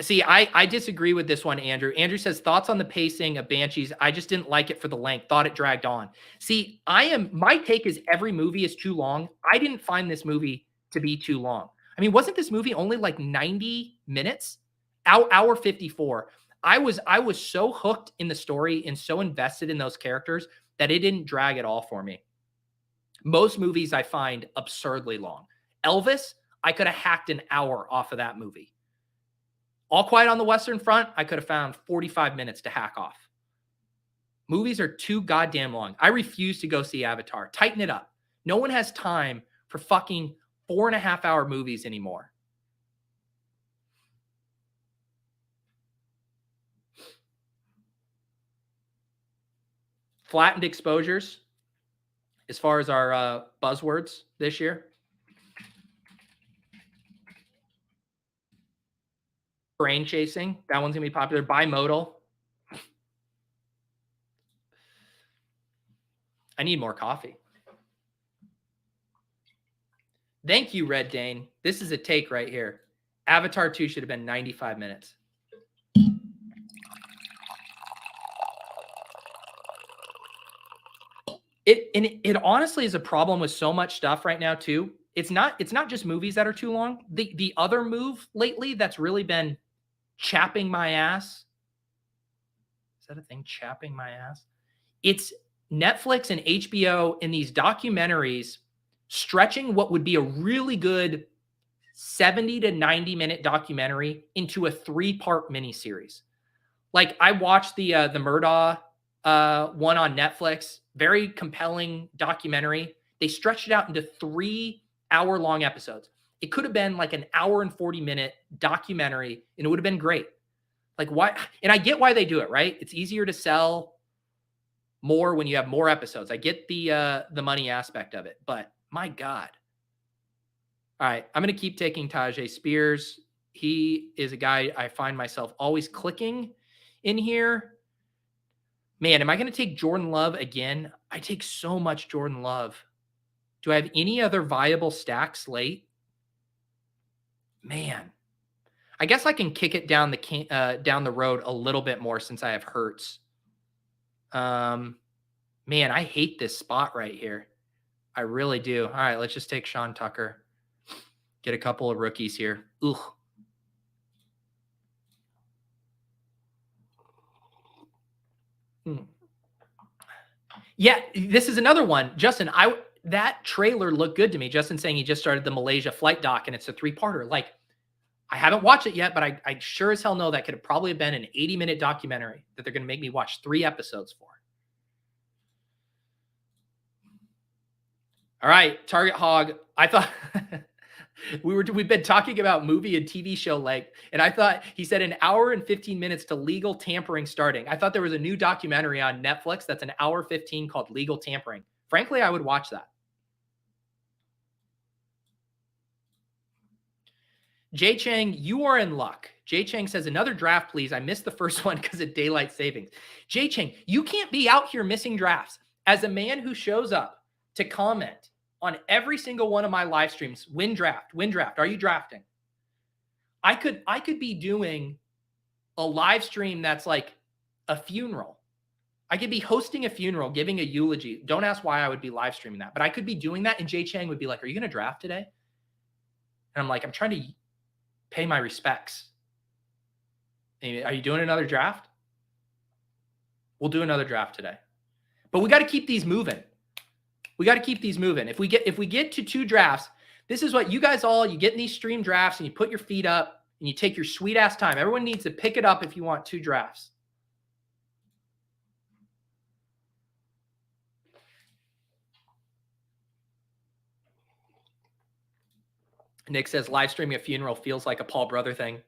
See, I disagree with this one, Andrew. Andrew says, thoughts on the pacing of Banshees. I just didn't like it for the length. Thought it dragged on. See, my take is every movie is too long. I didn't find this movie to be too long. I mean, wasn't this movie only like 90 minutes? Hour 54. I was so hooked in the story and so invested in those characters that it didn't drag at all for me. Most movies I find absurdly long. Elvis, I could have hacked an hour off of that movie. All Quiet on the Western Front, I could have found 45 minutes to hack off. Movies are too goddamn long. I refuse to go see Avatar. Tighten it up. No one has time for fucking 4.5-hour movies anymore. Flattened exposures as far as our buzzwords this year. Brain chasing. That one's going to be popular. Bimodal. I need more coffee. Thank you, Red Dane. This is a take right here. Avatar 2 should have been 95 minutes. It honestly is a problem with so much stuff right now too. It's not just movies that are too long. The other move lately that's really been chapping my ass. Is that a thing? Chapping my ass? It's Netflix and HBO in these documentaries stretching what would be a really good 70 to 90 minute documentary into a 3-part miniseries. Like I watched the Murdaugh one on Netflix. Very compelling documentary. They stretched it out into 3-hour-long episodes. It could have been like an hour and 40-minute documentary, and it would have been great. Like, why? And I get why they do it, right? It's easier to sell more when you have more episodes. I get the money aspect of it, but my God. All right, I'm going to keep taking Tyjae Spears. He is a guy I find myself always clicking in here. Man, am I going to take Jordan Love again? I take so much Jordan Love. Do I have any other viable stacks late? Man, I guess I can kick it down the road a little bit more since I have Hurts. Man, I hate this spot right here. I really do. All right, let's just take Sean Tucker. Get a couple of rookies here. Ugh. Yeah, this is another one. Justin, that trailer looked good to me. Justin saying he just started the Malaysia flight doc and it's a 3-parter. Like, I haven't watched it yet, but I sure as hell know that could have probably been an 80-minute documentary that they're going to make me watch 3 episodes for. All right, Target Hog. I thought we've been talking about movie and TV show length, and I thought he said an hour and 15 minutes to legal tampering starting. I thought there was a new documentary on Netflix that's an hour 15 called Legal Tampering. Frankly, I would watch that. Jay Chang, you are in luck. Jay Chang says, another draft, please. I missed the first one because of daylight savings. Jay Chang, you can't be out here missing drafts. As a man who shows up to comment on every single one of my live streams, win draft. Are you drafting? I could be doing a live stream that's like a funeral. I could be hosting a funeral, giving a eulogy. Don't ask why I would be live streaming that, but I could be doing that. And Jay Chang would be like, are you going to draft today? And I'm like, I'm trying to pay my respects. Are you doing another draft? We'll do another draft today. But we got to keep these moving. If we get to 2 drafts, this is what you guys you get in these stream drafts and you put your feet up and you take your sweet ass time. Everyone needs to pick it up if you want 2 drafts. Nick says live streaming a funeral feels like a Paul Brother thing.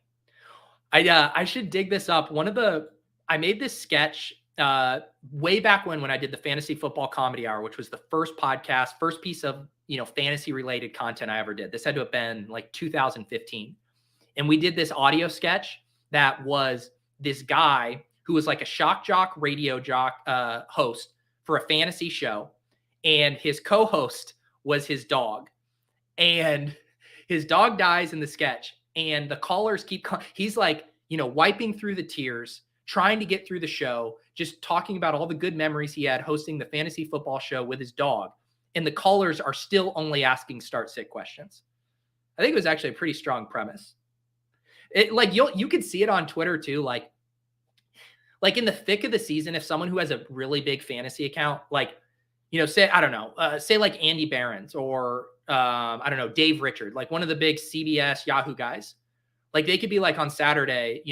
I should dig this up. I made this sketch way back when I did the Fantasy Football Comedy Hour, which was the first piece of fantasy related content I ever did. This had to have been like 2015, and we did this audio sketch that was this guy who was like a shock jock radio jock host for a fantasy show, and his co-host was his dog, and his dog dies in the sketch, and the callers he's like, wiping through the tears, trying to get through the show, just talking about all the good memories he had hosting the fantasy football show with his dog. And the callers are still only asking start-sit questions. I think it was actually a pretty strong premise. You could see it on Twitter too. Like in the thick of the season, if someone who has a really big fantasy account, say like Andy Behrens or Dave Richard, like one of the big CBS Yahoo guys, like they could be like on Saturday,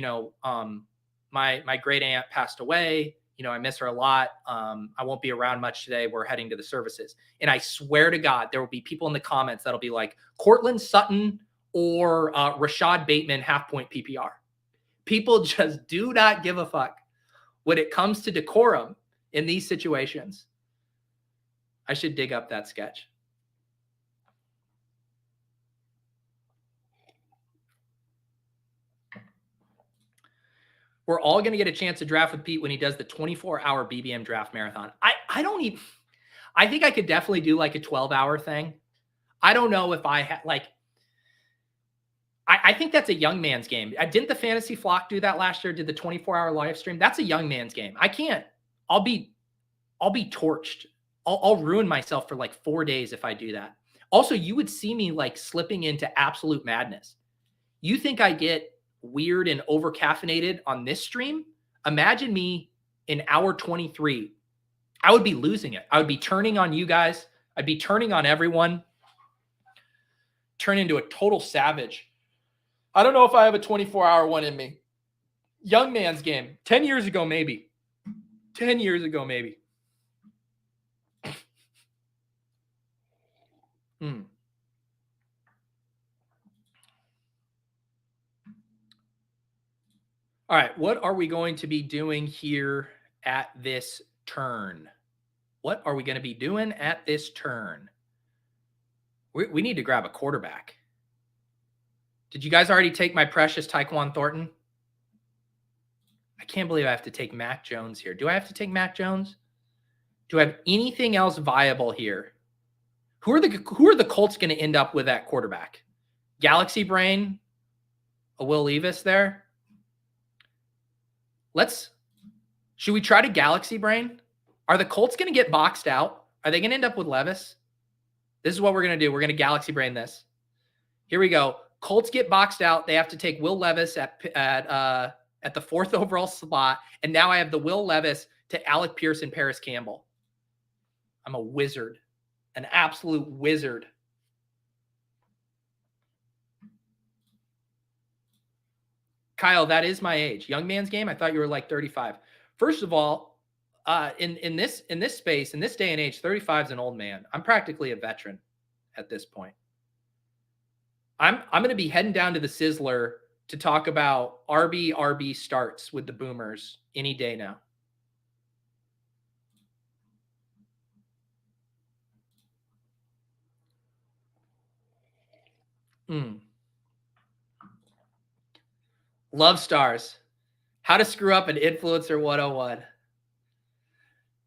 my great aunt passed away. I miss her a lot. I won't be around much today. We're heading to the services. And I swear to God, there will be people in the comments that'll be like Cortland Sutton or Rashad Bateman half-point PPR. People just do not give a fuck when it comes to decorum in these situations. I should dig up that sketch. We're all going to get a chance to draft with Pete when he does the 24-hour BBM draft marathon. I think I could definitely do like a 12-hour thing. I don't know if I had I think that's a young man's game. Didn't the Fantasy Flock do that last year? Did the 24-hour live stream? That's a young man's game. I can't. I'll be torched. I'll ruin myself for like 4 days if I do that. Also, you would see me like slipping into absolute madness. You think I get weird and over caffeinated on this stream? Imagine me in hour 23. I would be losing it. I would be turning on you guys. I'd be turning on everyone. Turn into a total savage. I don't know if I have a 24-hour one in me. Young man's game. 10 years ago, maybe. 10 years ago, maybe. All right, what are we going to be doing here at this turn? What are we going to be doing at this turn? We need to grab a quarterback. Did you guys already take my precious Tyquan Thornton? I can't believe I have to take Mac Jones here. Do I have to take Mac Jones? Do I have anything else viable here? Who are the Colts going to end up with at quarterback? Galaxy Brain? A Will Levis there? Should we try to Galaxy Brain? Are the Colts going to get boxed out? Are they going to end up with Levis? This is what we're going to do. We're going to Galaxy Brain this. Here we go. Colts get boxed out. They have to take Will Levis at the 4th overall spot. And now I have the Will Levis to Alec Pierce and Paris Campbell. I'm a wizard. An absolute wizard. Kyle, that is my age. Young man's game. I thought you were like 35. First of all, in this space, in this day and age, 35 is an old man. I'm practically a veteran at this point. I'm going to be heading down to the Sizzler to talk about RB starts with the Boomers any day now. Love Stars. How to screw up an influencer 101.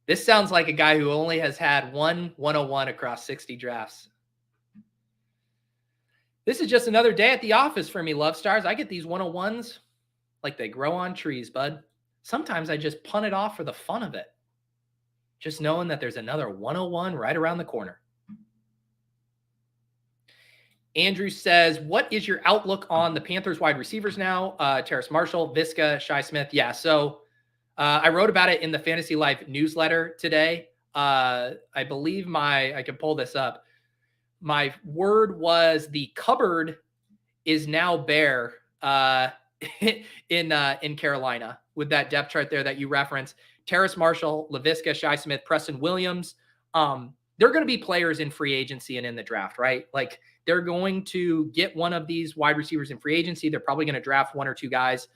This sounds like a guy who only has had one 101 across 60 drafts. This is just another day at the office for me, Love Stars. I get these 101s like they grow on trees, bud. Sometimes I just punt it off for the fun of it. Just knowing that there's another 101 right around the corner. Andrew says, what is your outlook on the Panthers wide receivers now? Terrace Marshall, Visca, Shi Smith. Yeah, so I wrote about it in the Fantasy Life newsletter today. I believe I can pull this up. My word was the cupboard is now bare in Carolina with that depth chart there that you referenced. Terrace Marshall, Laviska, Shi Smith, Preston Williams. They're going to be players in free agency and in the draft, right? Like they're going to get one of these wide receivers in free agency. They're probably going to draft one or two guys.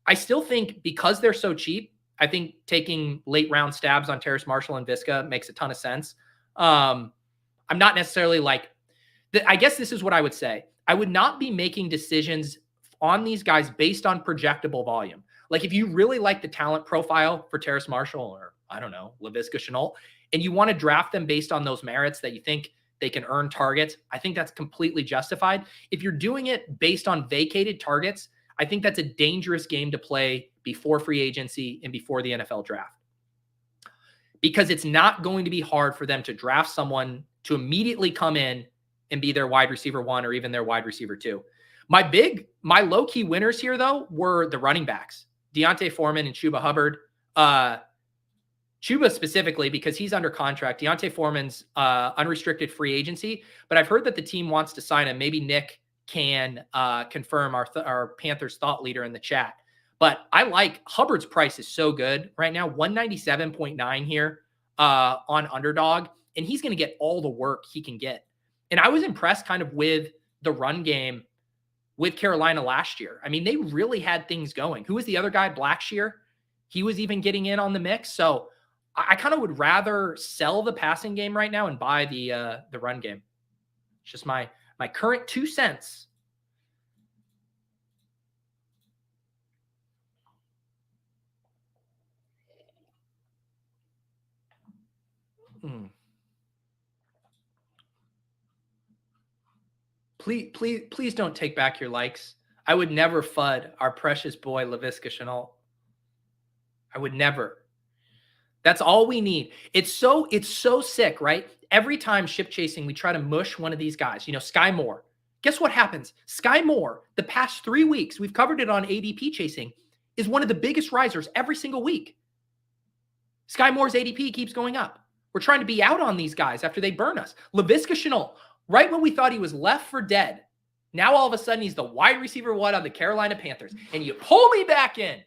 I still think because they're so cheap, I think taking late round stabs on Terrace Marshall and Visca makes a ton of sense. I'm not necessarily like, I guess this is what I would say. I would not be making decisions on these guys based on projectable volume. Like if you really like the talent profile for Terrace Marshall or I don't know, Laviska Shenault, and you want to draft them based on those merits that you think they can earn targets, I think that's completely justified. If you're doing it based on vacated targets, I think that's a dangerous game to play before free agency and before the NFL draft. Because it's not going to be hard for them to draft someone to immediately come in and be their wide receiver 1 or even their wide receiver 2. My low-key winners here, though, were the running backs, Deontay Foreman and Chuba Hubbard. Chuba specifically because he's under contract. Deontay Foreman's unrestricted free agency, but I've heard that the team wants to sign him. Maybe Nick can confirm our Panthers thought leader in the chat. But I like Hubbard's price is so good right now, 197.9 here on Underdog, and he's going to get all the work he can get. And I was impressed kind of with the run game with Carolina last year. I mean, they really had things going. Who was the other guy? Blackshear. He was even getting in on the mix. So I kind of would rather sell the passing game right now and buy the run game. It's just my current 2 cents. Please don't take back your likes. I would never FUD our precious boy Laviska Shenault. I would never. That's all we need. It's so sick, right? Every time ship chasing, we try to mush one of these guys. You know, Sky Moore. Guess what happens? Sky Moore, the past 3 weeks, we've covered it on ADP chasing, is one of the biggest risers every single week. Sky Moore's ADP keeps going up. We're trying to be out on these guys after they burn us. Laviska Shenault, right when we thought he was left for dead, now all of a sudden he's the wide receiver 1 on the Carolina Panthers. And you pull me back in.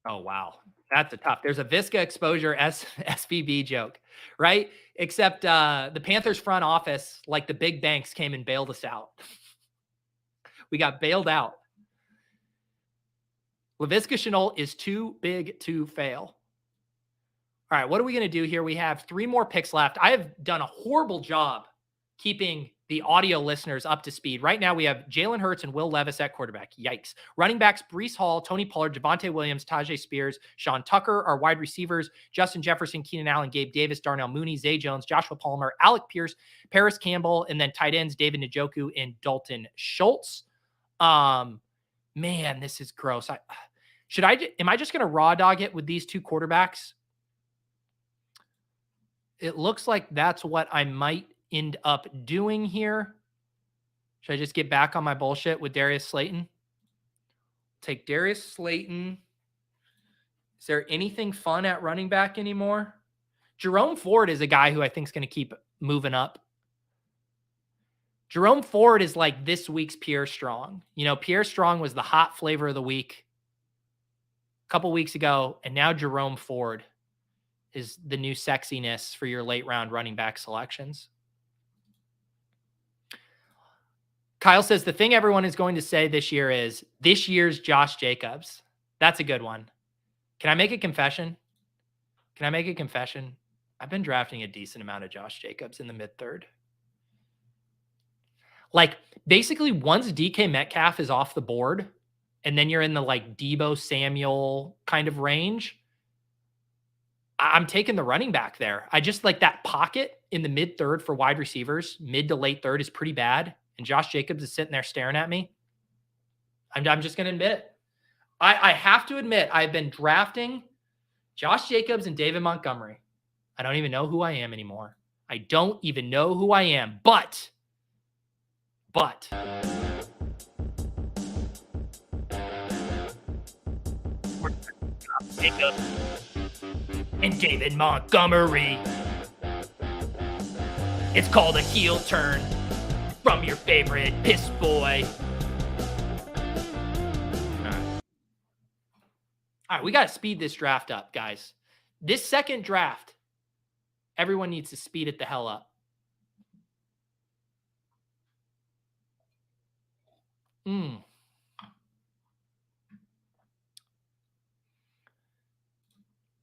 Oh, wow. That's a tough. There's a Visca exposure SVB joke, right? Except the Panthers front office, like the big banks, came and bailed us out. We got bailed out. Laviska Shenault is too big to fail. All right, what are we going to do here? We have 3 more picks left. I have done a horrible job keeping the audio listeners up to speed. Right now, we have Jalen Hurts and Will Levis at quarterback. Yikes. Running backs, Breece Hall, Tony Pollard, Javonte Williams, Tajay Spears, Sean Tucker are wide receivers, Justin Jefferson, Keenan Allen, Gabe Davis, Darnell Mooney, Zay Jones, Joshua Palmer, Alec Pierce, Paris Campbell, and then tight ends, David Njoku and Dalton Schultz. Man, this is gross. Am I just going to raw dog it with these 2 quarterbacks? It looks like that's what I might end up doing here. Should I just get back on my bullshit with Darius Slayton? Take Darius Slayton. Is there anything fun at running back anymore? Jerome Ford is a guy who I think is going to keep moving up. Jerome Ford is like this week's Pierre Strong. You know, Pierre Strong was the hot flavor of the week a couple weeks ago, and now Jerome Ford is the new sexiness for your late round running back selections. Kyle says the thing everyone is going to say this year is this year's Josh Jacobs. That's a good one. Can I make a confession? I've been drafting a decent amount of Josh Jacobs in the mid-3rd. Like, basically, once DK Metcalf is off the board, and then you're in the, like, Debo Samuel kind of range, I'm taking the running back there. I just like that pocket in the mid-3rd for wide receivers. Mid to late 3rd is pretty bad. And Josh Jacobs is sitting there staring at me. I'm just going to admit it. I have to admit, I've been drafting Josh Jacobs and David Montgomery. I don't even know who I am anymore. I don't even know who I am. But Jacobs and David Montgomery. It's called a heel turn from your favorite piss boy. All right, we got to speed this draft up, guys. This second draft, everyone needs to speed it the hell up.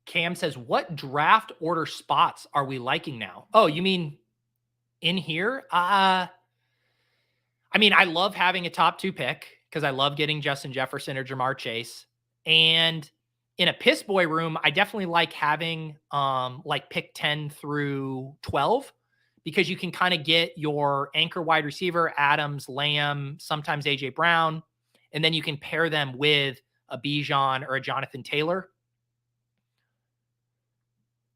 Cam says, what draft order spots are we liking now? Oh, you mean in here? I love having a top 2 pick because I love getting Justin Jefferson or Jamar Chase. And in a piss boy room, I definitely like having like pick 10 through 12 because you can kind of get your anchor wide receiver, Adams, Lamb, sometimes AJ Brown, and then you can pair them with a Bijan or a Jonathan Taylor.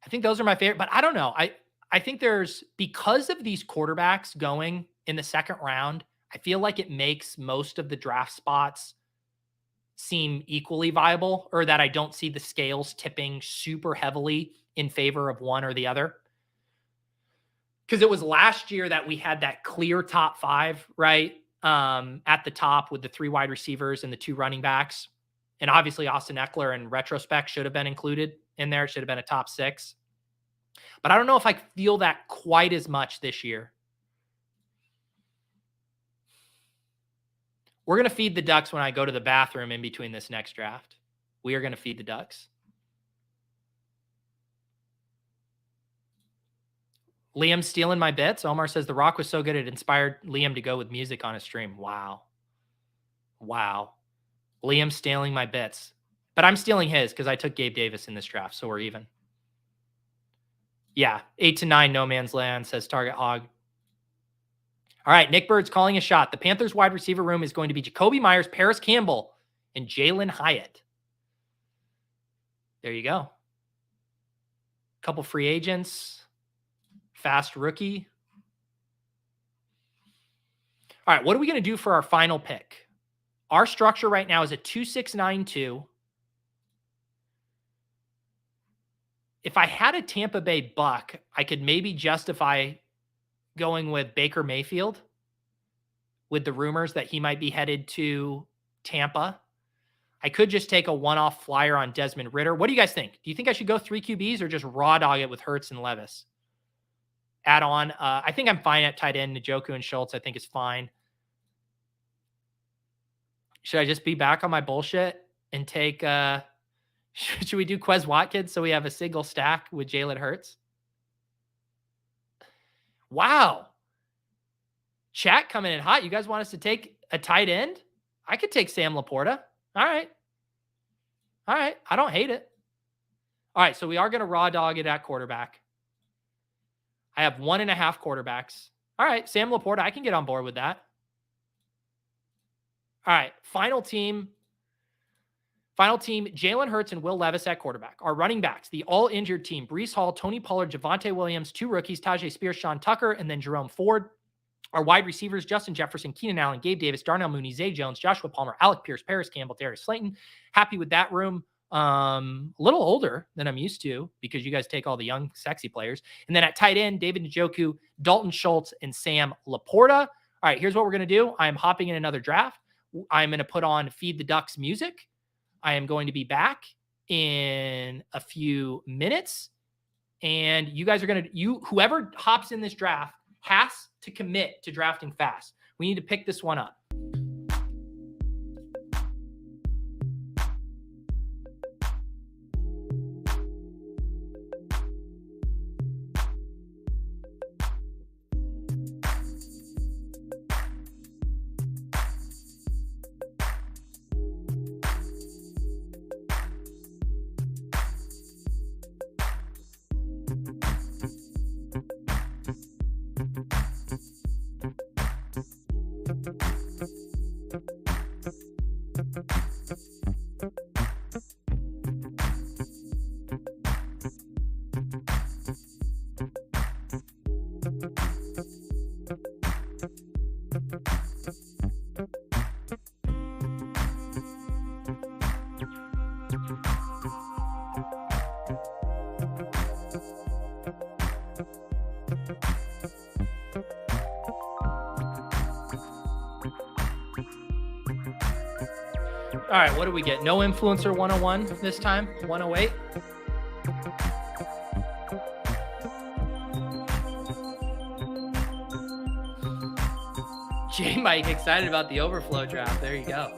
I think those are my favorite, but I don't know. I think because of these quarterbacks going in the second round, I feel like it makes most of the draft spots seem equally viable, or that I don't see the scales tipping super heavily in favor of one or the other. Because it was last year that we had that clear top 5, right? At the top with the 3 wide receivers and the 2 running backs. And obviously Austin Eckler in retrospect should have been included in there. It should have been a top 6. But I don't know if I feel that quite as much this year. We're going to feed the ducks when I go to the bathroom in between this next draft. We are going to feed the ducks. Liam stealing my bits. Omar says The Rock was so good it inspired Liam to go with music on his stream. Wow. Liam stealing my bits. But I'm stealing his because I took Gabe Davis in this draft, so we're even. Yeah, 8 to 9, no man's land, says Target Hog. All right, Nick Bird's calling a shot. The Panthers wide receiver room is going to be Jacoby Myers, Paris Campbell, and Jalen Hyatt. There you go. Couple free agents. Fast rookie. All right, what are we going to do for our final pick? Our structure right now is a 2-6-9-2. If I had a Tampa Bay Buck, I could maybe justify going with Baker Mayfield with the rumors that he might be headed to Tampa. I could just take a one-off flyer on Desmond Ridder. What do you guys think? Do you think I should go 3 QBs or just raw dog it with Hurts and Levis? Add on. I think I'm fine at tight end. Njoku and Schultz, I think is fine. Should I just be back on my bullshit and take, should we do Quez Watkins so we have a single stack with Jalen Hurts? Wow. Chat coming in hot. You guys want us to take a tight end? I could take Sam Laporta. All right. I don't hate it. All right. So we are going to raw dog it at quarterback. I have 1.5 quarterbacks. All right. Sam Laporta, I can get on board with that. All right. Final team, Jalen Hurts and Will Levis at quarterback. Our running backs, the all-injured team, Breece Hall, Tony Pollard, Javonte Williams, 2 rookies, Tajay Spears, Sean Tucker, and then Jerome Ford. Our wide receivers, Justin Jefferson, Keenan Allen, Gabe Davis, Darnell Mooney, Zay Jones, Joshua Palmer, Alec Pierce, Paris Campbell, Darius Slayton. Happy with that room. A little older than I'm used to because you guys take all the young, sexy players. And then at tight end, David Njoku, Dalton Schultz, and Sam Laporta. All right, here's what we're going to do. I'm hopping in another draft. I'm going to put on Feed the Ducks music. I am going to be back in a few minutes. And you guys are going to, whoever hops in this draft has to commit to drafting fast. We need to pick this one up. All right, what do we get? No Influencer 101 this time, 108. J Mike excited about the overflow draft. There you go.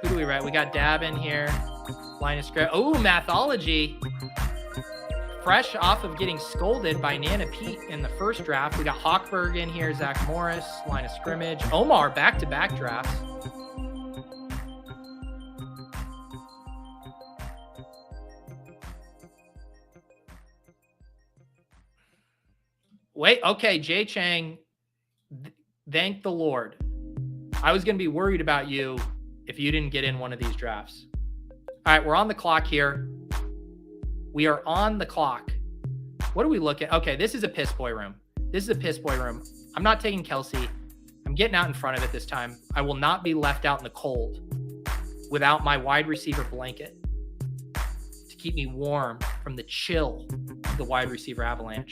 Who do we write? We got Dab in here. Linus Gray. Oh, Mathology. Fresh off of getting scolded by Nana Pete in the first draft. We got Hawkberg in here, Zach Morris, line of scrimmage. Omar, back-to-back drafts. Wait, okay, Jay Chang, thank the Lord. I was going to be worried about you if you didn't get in one of these drafts. All right, we're on the clock here. We are on the clock. What do we look at? Okay, this is a piss boy room. This is a piss boy room. I'm not taking Kelsey. I'm getting out in front of it this time. I will not be left out in the cold without my wide receiver blanket to keep me warm from the chill of the wide receiver avalanche.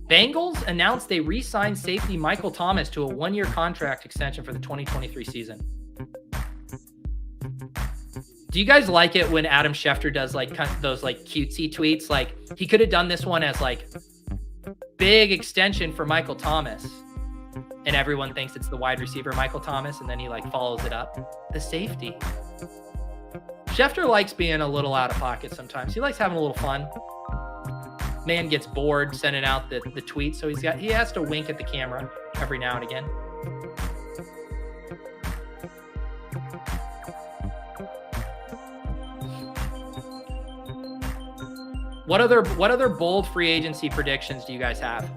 Bengals announced they re-signed safety Michael Thomas to a 1-year contract extension for the 2023 season. Do you guys like it when Adam Schefter does like kind of those like cutesy tweets? Like he could have done this one as like big extension for Michael Thomas, and everyone thinks it's the wide receiver Michael Thomas, and then he like follows it up. The safety. Schefter likes being a little out of pocket sometimes. He likes having a little fun. Man gets bored sending out the tweet, so he has to wink at the camera every now and again. What other bold free agency predictions do you guys have?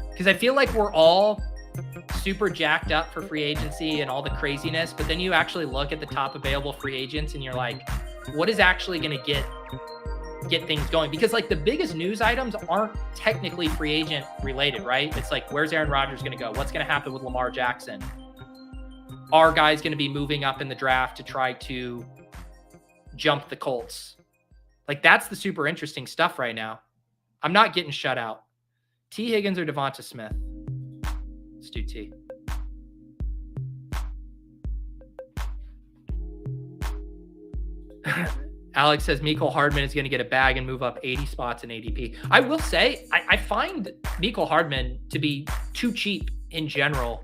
Because I feel like we're all super jacked up for free agency and all the craziness, but then you actually look at the top available free agents and you're like, what is actually going to get things going? Because like the biggest news items aren't technically free agent related, right? It's like, where's Aaron Rodgers going to go? What's going to happen with Lamar Jackson? Are guys going to be moving up in the draft to try to jump the Colts? Like that's the super interesting stuff right now. I'm not getting shut out. T. Higgins or Devonta Smith? Let's do T. Alex says Nickle Hardman is going to get a bag and move up 80 spots in ADP. I will say, I find Nickle Hardman to be too cheap in general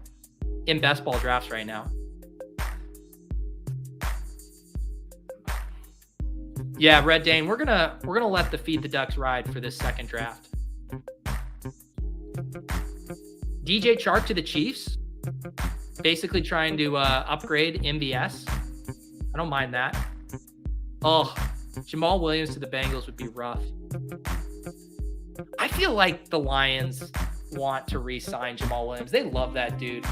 in best ball drafts right now. Yeah, Red Dane, we're gonna let the Feed the Ducks ride for this second draft. DJ Chark to the Chiefs, basically trying to upgrade MVS. I don't mind that. Oh, Jamal Williams to the Bengals would be rough. I feel like the Lions want to re-sign Jamal Williams. They love that dude.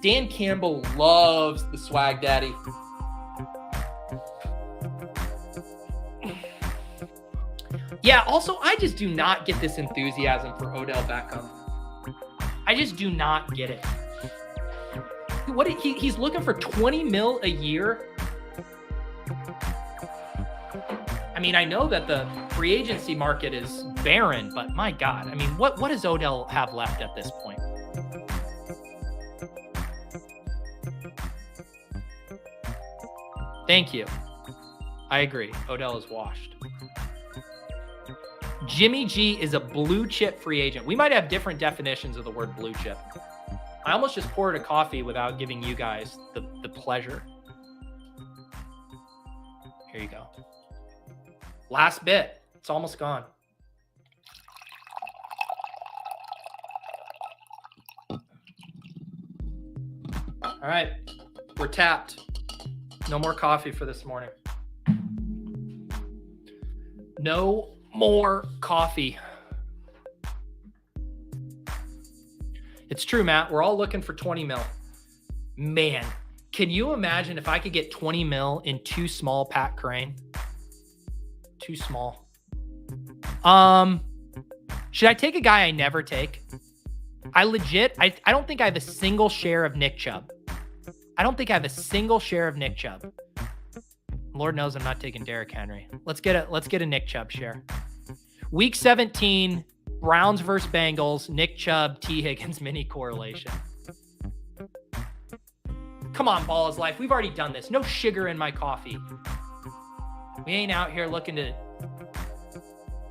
Dan Campbell loves the swag daddy. Yeah, also, I just do not get this enthusiasm for Odell Beckham. I just do not get it. He's looking for 20 mil a year. I mean, I know that the free agency market is barren, but my God, I mean, what does Odell have left at this point? Thank you. I agree. Odell is washed. Jimmy G is a blue chip free agent. We might have different definitions of the word blue chip. I almost just poured a coffee without giving you guys the pleasure. Here you go. Last bit. It's almost gone. All right. We're tapped. No more coffee for this morning. No more coffee. It's true, Matt. We're all looking for 20 mil. Man, can you imagine if I could get 20 mil in too small Pat Crane? Too small. Should I take a guy I never take? I don't think I have a single share of Nick Chubb. Lord knows I'm not taking Derrick Henry. Let's get a Nick Chubb share. Week 17, Browns versus Bengals, Nick Chubb, T. Higgins mini correlation. Come on, ball is life. We've already done this. No sugar in my coffee. We ain't out here looking to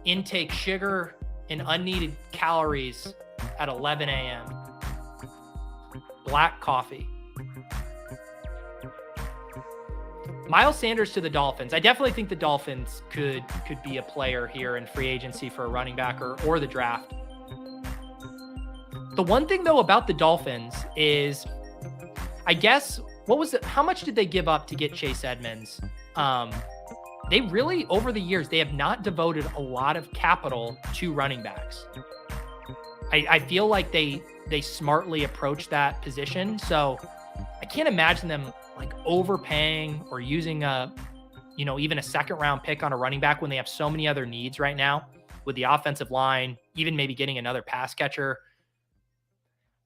intake sugar and unneeded calories at 11 a.m. Black coffee. Miles Sanders to the Dolphins. I definitely think the Dolphins could be a player here in free agency for a running back or the draft. The one thing though about the Dolphins is, I guess, how much did they give up to get Chase Edmonds? They really, over the years, they have not devoted a lot of capital to running backs. I feel like they smartly approach that position. So I can't imagine them like overpaying or using even a second round pick on a running back when they have so many other needs right now with the offensive line, even maybe getting another pass catcher.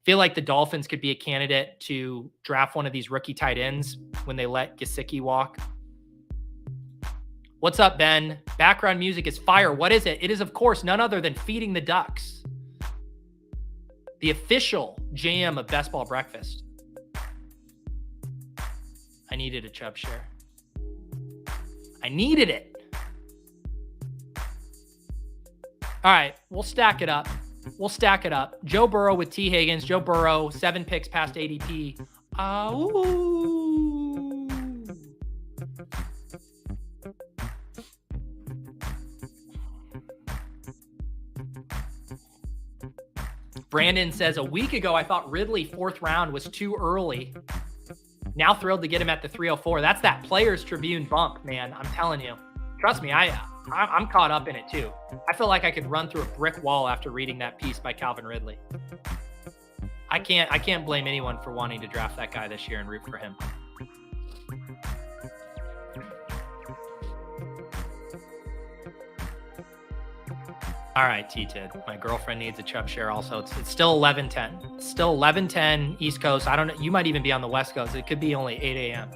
Feel like the Dolphins could be a candidate to draft one of these rookie tight ends when they let Gesicki walk. What's up, Ben? Background music is fire. What is it? It is, of course, none other than Feeding the Ducks, the official jam of Best Ball Breakfast. I needed a Chubb share. I needed it. All right, we'll stack it up. Joe Burrow with T. Higgins. Joe Burrow, 7 picks past ADP. Brandon says, a week ago, I thought Ridley 4th round was too early. Now thrilled to get him at the 304. That's that Players Tribune bump, man. I'm telling you. Trust me, I'm caught up in it too. I feel like I could run through a brick wall after reading that piece by Calvin Ridley. I can't blame anyone for wanting to draft that guy this year and root for him. All right, T-Tid. My girlfriend needs a Chubb share also. It's still 11:10. Still 11:10 East Coast. I don't know. You might even be on the West Coast. It could be only 8 a.m.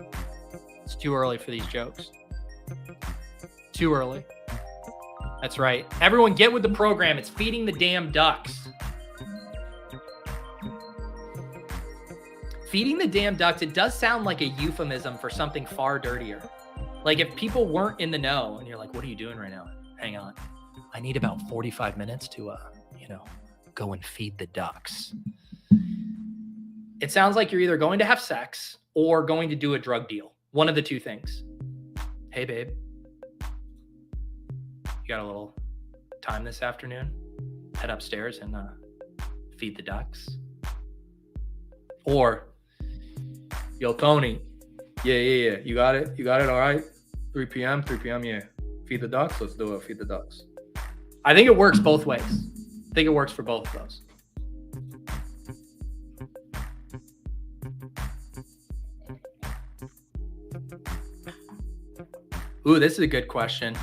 It's too early for these jokes. Too early. That's right. Everyone get with the program. It's Feeding the Damn Ducks. Feeding the damn ducks, it does sound like a euphemism for something far dirtier. Like if people weren't in the know and you're like, what are you doing right now? Hang on. I need about 45 minutes to, go and feed the ducks. It sounds like you're either going to have sex or going to do a drug deal. One of the two things. Hey, babe. You got a little time this afternoon? Head upstairs and feed the ducks. Or, yo, Tony. Yeah. You got it? All right? 3 p.m., yeah. Feed the ducks? Let's do it. Feed the ducks. I think it works both ways. I think it works for both of those. Ooh, this is a good question.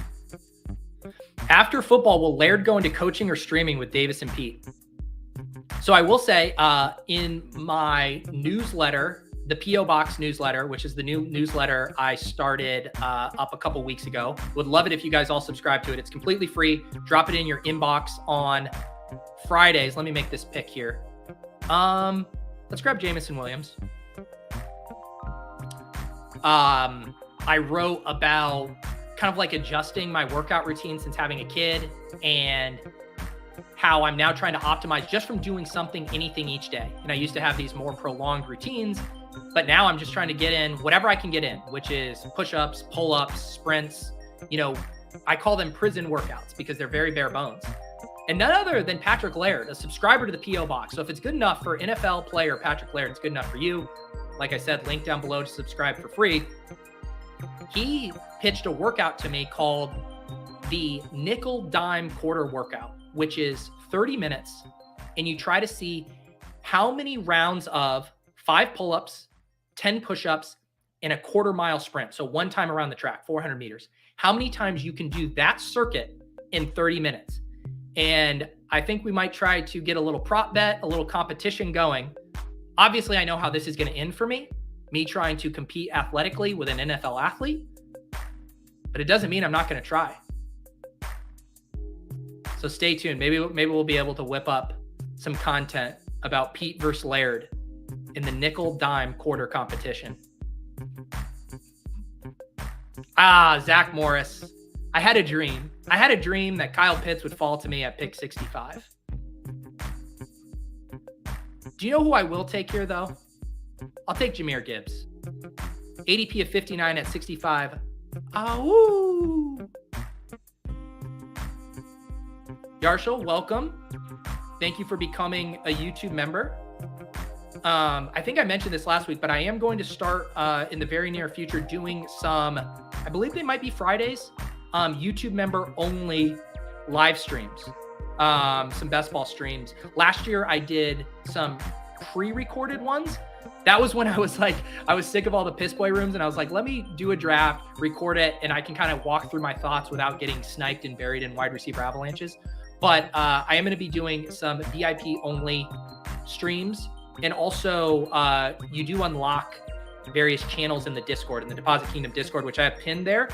After football, will Laird go into coaching or streaming with Davis and Pete? So I will say in my newsletter, the P.O. Box newsletter, which is the new newsletter I started up a couple weeks ago. Would love it if you guys all subscribe to it. It's completely free. Drop it in your inbox on Fridays. Let me make this pick here. Let's grab Jameson Williams. I wrote about kind of like adjusting my workout routine since having a kid and how I'm now trying to optimize just from doing anything each day. And I used to have these more prolonged routines, but now I'm just trying to get in whatever I can get in, which is push-ups, pull-ups, sprints. I call them prison workouts because they're very bare bones. And none other than Patrick Laird, a subscriber to the P.O. Box. So if it's good enough for NFL player Patrick Laird, it's good enough for you. Like I said, link down below to subscribe for free. He pitched a workout to me called the nickel dime quarter workout, which is 30 minutes. And you try to see how many rounds of 5 pull-ups, 10 push-ups, and a quarter mile sprint. So one time around the track, 400 meters. How many times you can do that circuit in 30 minutes. And I think we might try to get a little prop bet, a little competition going. Obviously, I know how this is going to end for me trying to compete athletically with an NFL athlete, but it doesn't mean I'm not going to try. So stay tuned. Maybe we'll be able to whip up some content about Pete versus Laird in the nickel dime quarter competition. Zach Morris. I had a dream. That Kyle Pitts would fall to me at pick 65. Do you know who I will take here, though? I'll take Jahmyr Gibbs. ADP of 59 at 65. Woo! Yarshall, welcome. Thank you for becoming a YouTube member. I think I mentioned this last week, but I am going to start in the very near future doing some, I believe they might be Fridays, YouTube member only live streams, some best ball streams. Last year I did some pre-recorded ones. That was when I was sick of all the piss boy rooms and I was like, let me do a draft, record it, and I can kind of walk through my thoughts without getting sniped and buried in wide receiver avalanches. But I am going to be doing some VIP only streams. And also you do unlock various channels in the Discord, in the Deposit Kingdom Discord, which I have pinned there.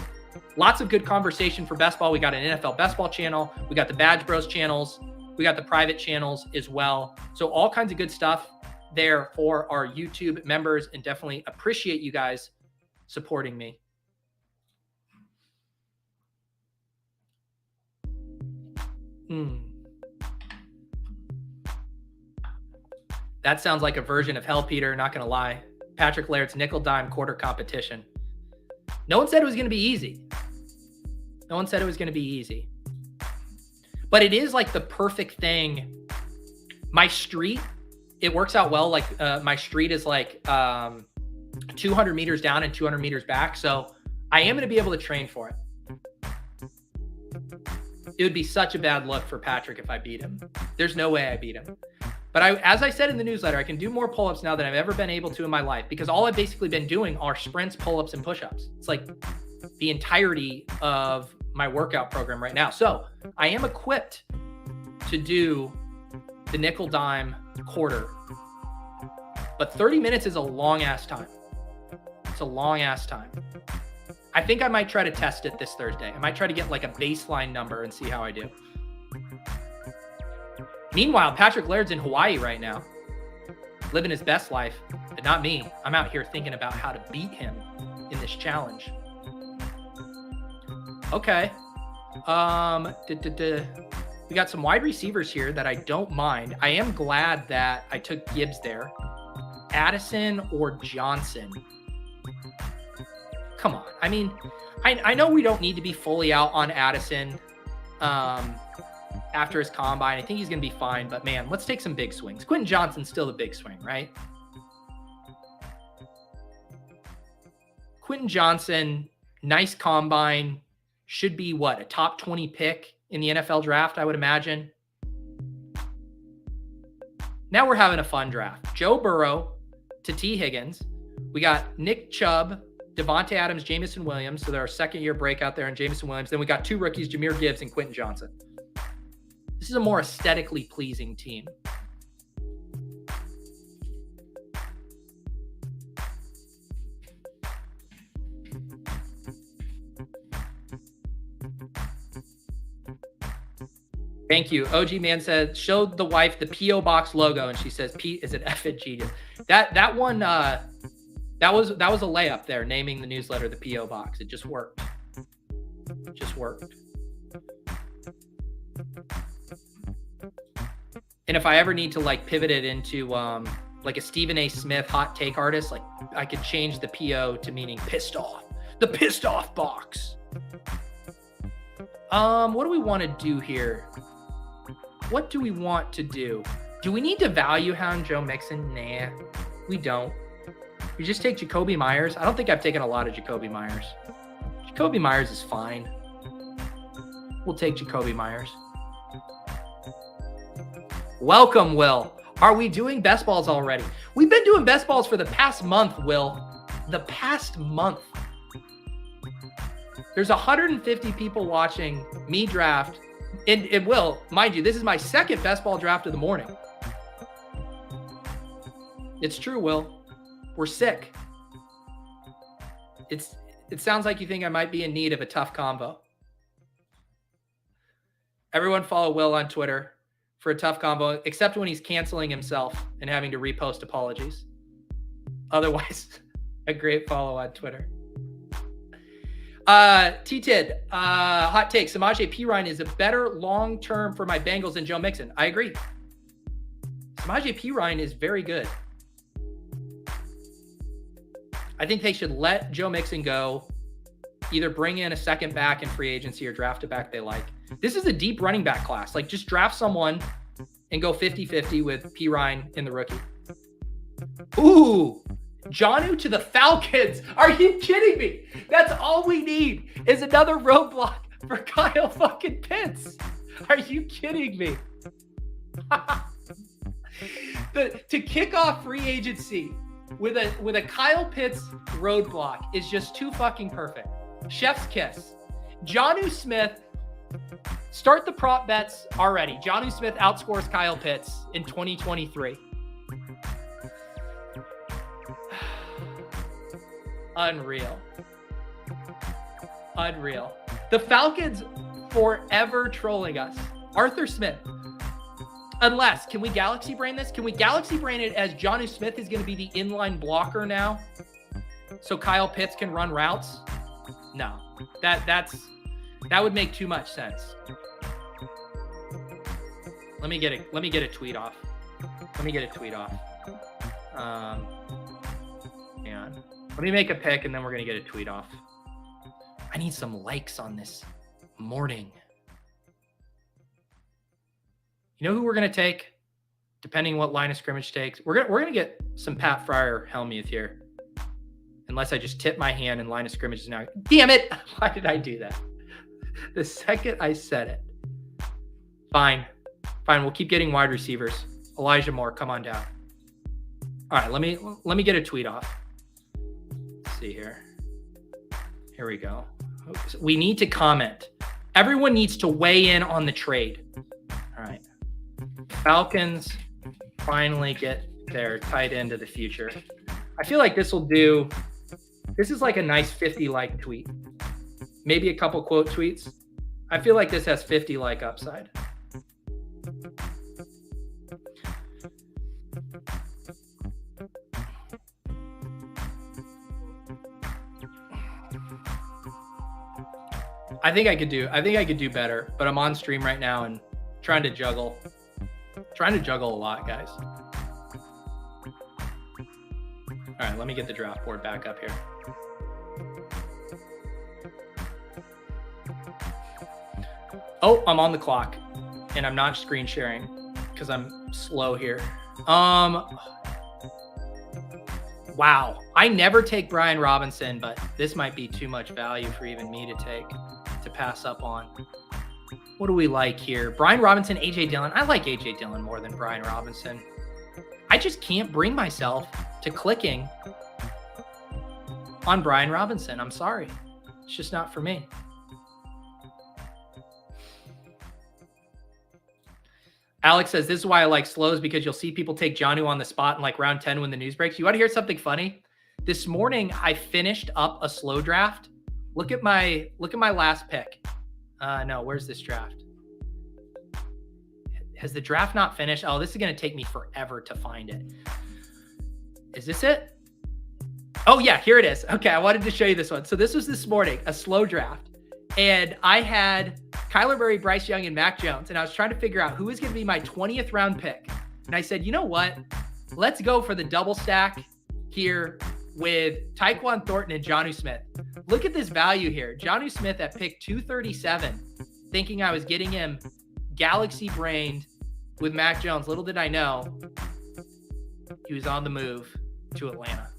Lots of good conversation for best ball. We got an NFL best ball channel. We got the Badge Bros channels. We got the private channels as well. So all kinds of good stuff there for our YouTube members, and definitely appreciate you guys supporting me. That sounds like a version of Hell Peter, not going to lie. Patrick Laird's nickel dime quarter competition. No one said it was going to be easy. But it is like the perfect thing. My street, it works out well. Like my street is like 200 meters down and 200 meters back. So I am going to be able to train for it. It would be such a bad look for Patrick if I beat him. There's no way I beat him. But as I said in the newsletter, I can do more pull-ups now than I've ever been able to in my life because all I've basically been doing are sprints, pull-ups, and push-ups. It's like the entirety of my workout program right now. So I am equipped to do the nickel dime quarter. But 30 minutes is a long-ass time. It's a long-ass time. I think I might try to test it this Thursday. I might try to get like a baseline number and see how I do. Meanwhile, Patrick Laird's in Hawaii right now, living his best life, a but not me. I'm out here thinking about how to beat him in this challenge. Okay. We got some wide receivers here that I don't mind. I am glad that I took Gibbs there. Addison or Johnson? Come on. I mean, I know we don't need to be fully out on Addison after his combine. I think he's going to be fine, but man, let's take some big swings. Quentin Johnson's still the big swing, right? Quentin Johnson, nice combine, should be what, a top 20 pick in the NFL draft, I would imagine. Now we're having a fun draft. Joe Burrow to T. Higgins. We got Nick Chubb, Devontae Adams, Jameson Williams. So they're our second-year breakout there in Jameson Williams. Then we got 2 rookies, Jahmyr Gibbs and Quentin Johnson. This is a more aesthetically pleasing team. Thank you. OG Man said, showed the wife the P.O. Box logo, and she says, Pete is an effing genius. That one, that was a layup there, naming the newsletter the P.O. Box. It just worked. It just worked. And if I ever need to like pivot it into like a Stephen A. Smith hot take artist, like I could change the P.O. to meaning pissed off. The pissed off box. What do we want to do here? What do we want to do? Do we need to value hound Joe Mixon? Nah, we don't. We just take Jacoby Myers. I don't think I've taken a lot of Jacoby Myers. Jacoby Myers is fine. We'll take Jacoby Myers. Welcome, Will. Are we doing best balls already? We've been doing best balls for the past month, Will. The past month. There's 150 people watching me draft. And Will, mind you, this is my second best ball draft of the morning. It's true, Will. We're sick. It sounds like you think I might be in need of a tough combo. Everyone follow Will on Twitter for a tough combo, except when he's canceling himself and having to repost apologies. Otherwise, a great follow on Twitter. T-Tid, hot take. Samaje Perine is a better long-term for my Bengals than Joe Mixon. I agree. Samaje Perine is very good. I think they should let Joe Mixon go, either bring in a second back in free agency or draft a back they like. This is a deep running back class. Like, just draft someone and go 50-50 with Perine in the rookie. Ooh, Jonnu to the Falcons. Are you kidding me? That's all we need is another roadblock for Kyle fucking Pitts. Are you kidding me? To kick off free agency with a Kyle Pitts roadblock is just too fucking perfect. Chef's kiss. Jonnu Smith, start the prop bets already. Jonnu Smith outscores Kyle Pitts in 2023. Unreal. Unreal. The Falcons forever trolling us. Arthur Smith. Unless, can we galaxy brain this? Can we galaxy brain it as Jonnu Smith is going to be the inline blocker now? So Kyle Pitts can run routes? No. That would make too much sense. Let me get a tweet off. And let me make a pick and then we're going to get a tweet off. I need some likes on this morning. You know who we're going to take? Depending what line of scrimmage takes. We're going to get some Pat Fryer Helmuth here. Unless I just tip my hand and line of scrimmage is now. Damn it! Why did I do that? The second I said it. Fine. We'll keep getting wide receivers. Elijah Moore, come on down. All right, let me get a tweet off. Let's see here. Here we go. We need to comment. Everyone needs to weigh in on the trade. All right. Falcons finally get their tight end of the future. I feel like this is like a nice 50 like tweet. Maybe a couple quote tweets. I feel like this has 50 like upside. I think I could do better, but I'm on stream right now and trying to juggle a lot, guys. All right, let me get the draft board back up here. Oh, I'm on the clock and I'm not screen sharing because I'm slow here. Wow. I never take Brian Robinson, but this might be too much value for even me to pass up on. What do we like here? Brian Robinson, AJ Dillon. I like AJ Dillon more than Brian Robinson. I just can't bring myself to clicking on Brian Robinson. I'm sorry. It's just not for me. Alex says, this is why I like slows, because you'll see people take Jonnu on the spot in like round 10 when the news breaks. You want to hear something funny? This morning, I finished up a slow draft. Look at my last pick. No, where's this draft? Has the draft not finished? Oh, this is going to take me forever to find it. Is this it? Oh yeah, here it is. Okay, I wanted to show you this one. So this was this morning, a slow draft. And I had Kyler Murray, Bryce Young, and Mac Jones. And I was trying to figure out who was going to be my 20th round pick. And I said, you know what? Let's go for the double stack here with Tyquan Thornton and Jonnu Smith. Look at this value here. Jonnu Smith at pick 237, thinking I was getting him galaxy brained with Mac Jones. Little did I know he was on the move to Atlanta.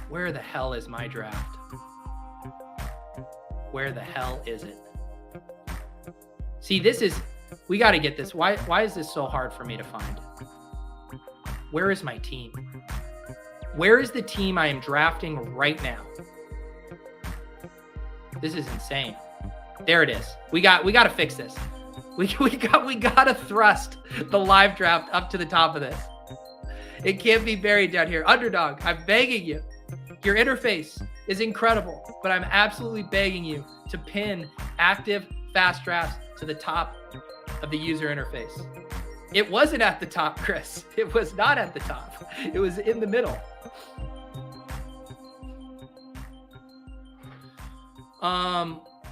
Where the hell is my draft? Where the hell is it? See, we got to get this. Why is this so hard for me to find? Where is my team? Where is the team I am drafting right now? This is insane. There it is. We got to fix this. We got to thrust the live draft up to the top of this. It can't be buried down here. Underdog, I'm begging you. Your interface is incredible, but I'm absolutely begging you to pin active fast drafts to the top of the user interface. It wasn't at the top, Chris. It was not at the top. It was in the middle.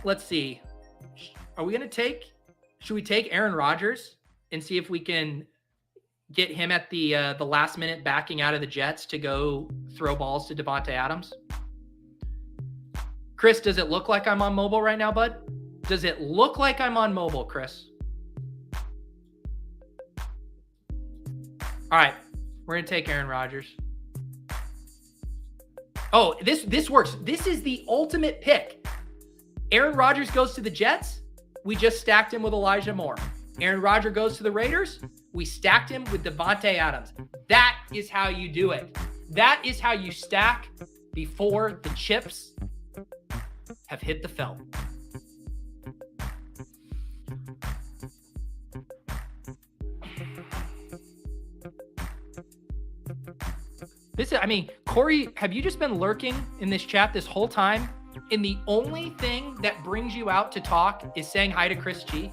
Let's see. Should we take Aaron Rodgers and see if we can get him at the last minute backing out of the Jets to go throw balls to Davante Adams? Chris, does it look like I'm on mobile right now, bud? Does it look like I'm on mobile, Chris? All right, we're going to take Aaron Rodgers. Oh, this works. This is the ultimate pick. Aaron Rodgers goes to the Jets. We just stacked him with Elijah Moore. Aaron Rodgers goes to the Raiders. We stacked him with Davante Adams. That is how you do it. That is how you stack before the chips have hit the felt. Corey, have you just been lurking in this chat this whole time? And the only thing that brings you out to talk is saying hi to Chris G?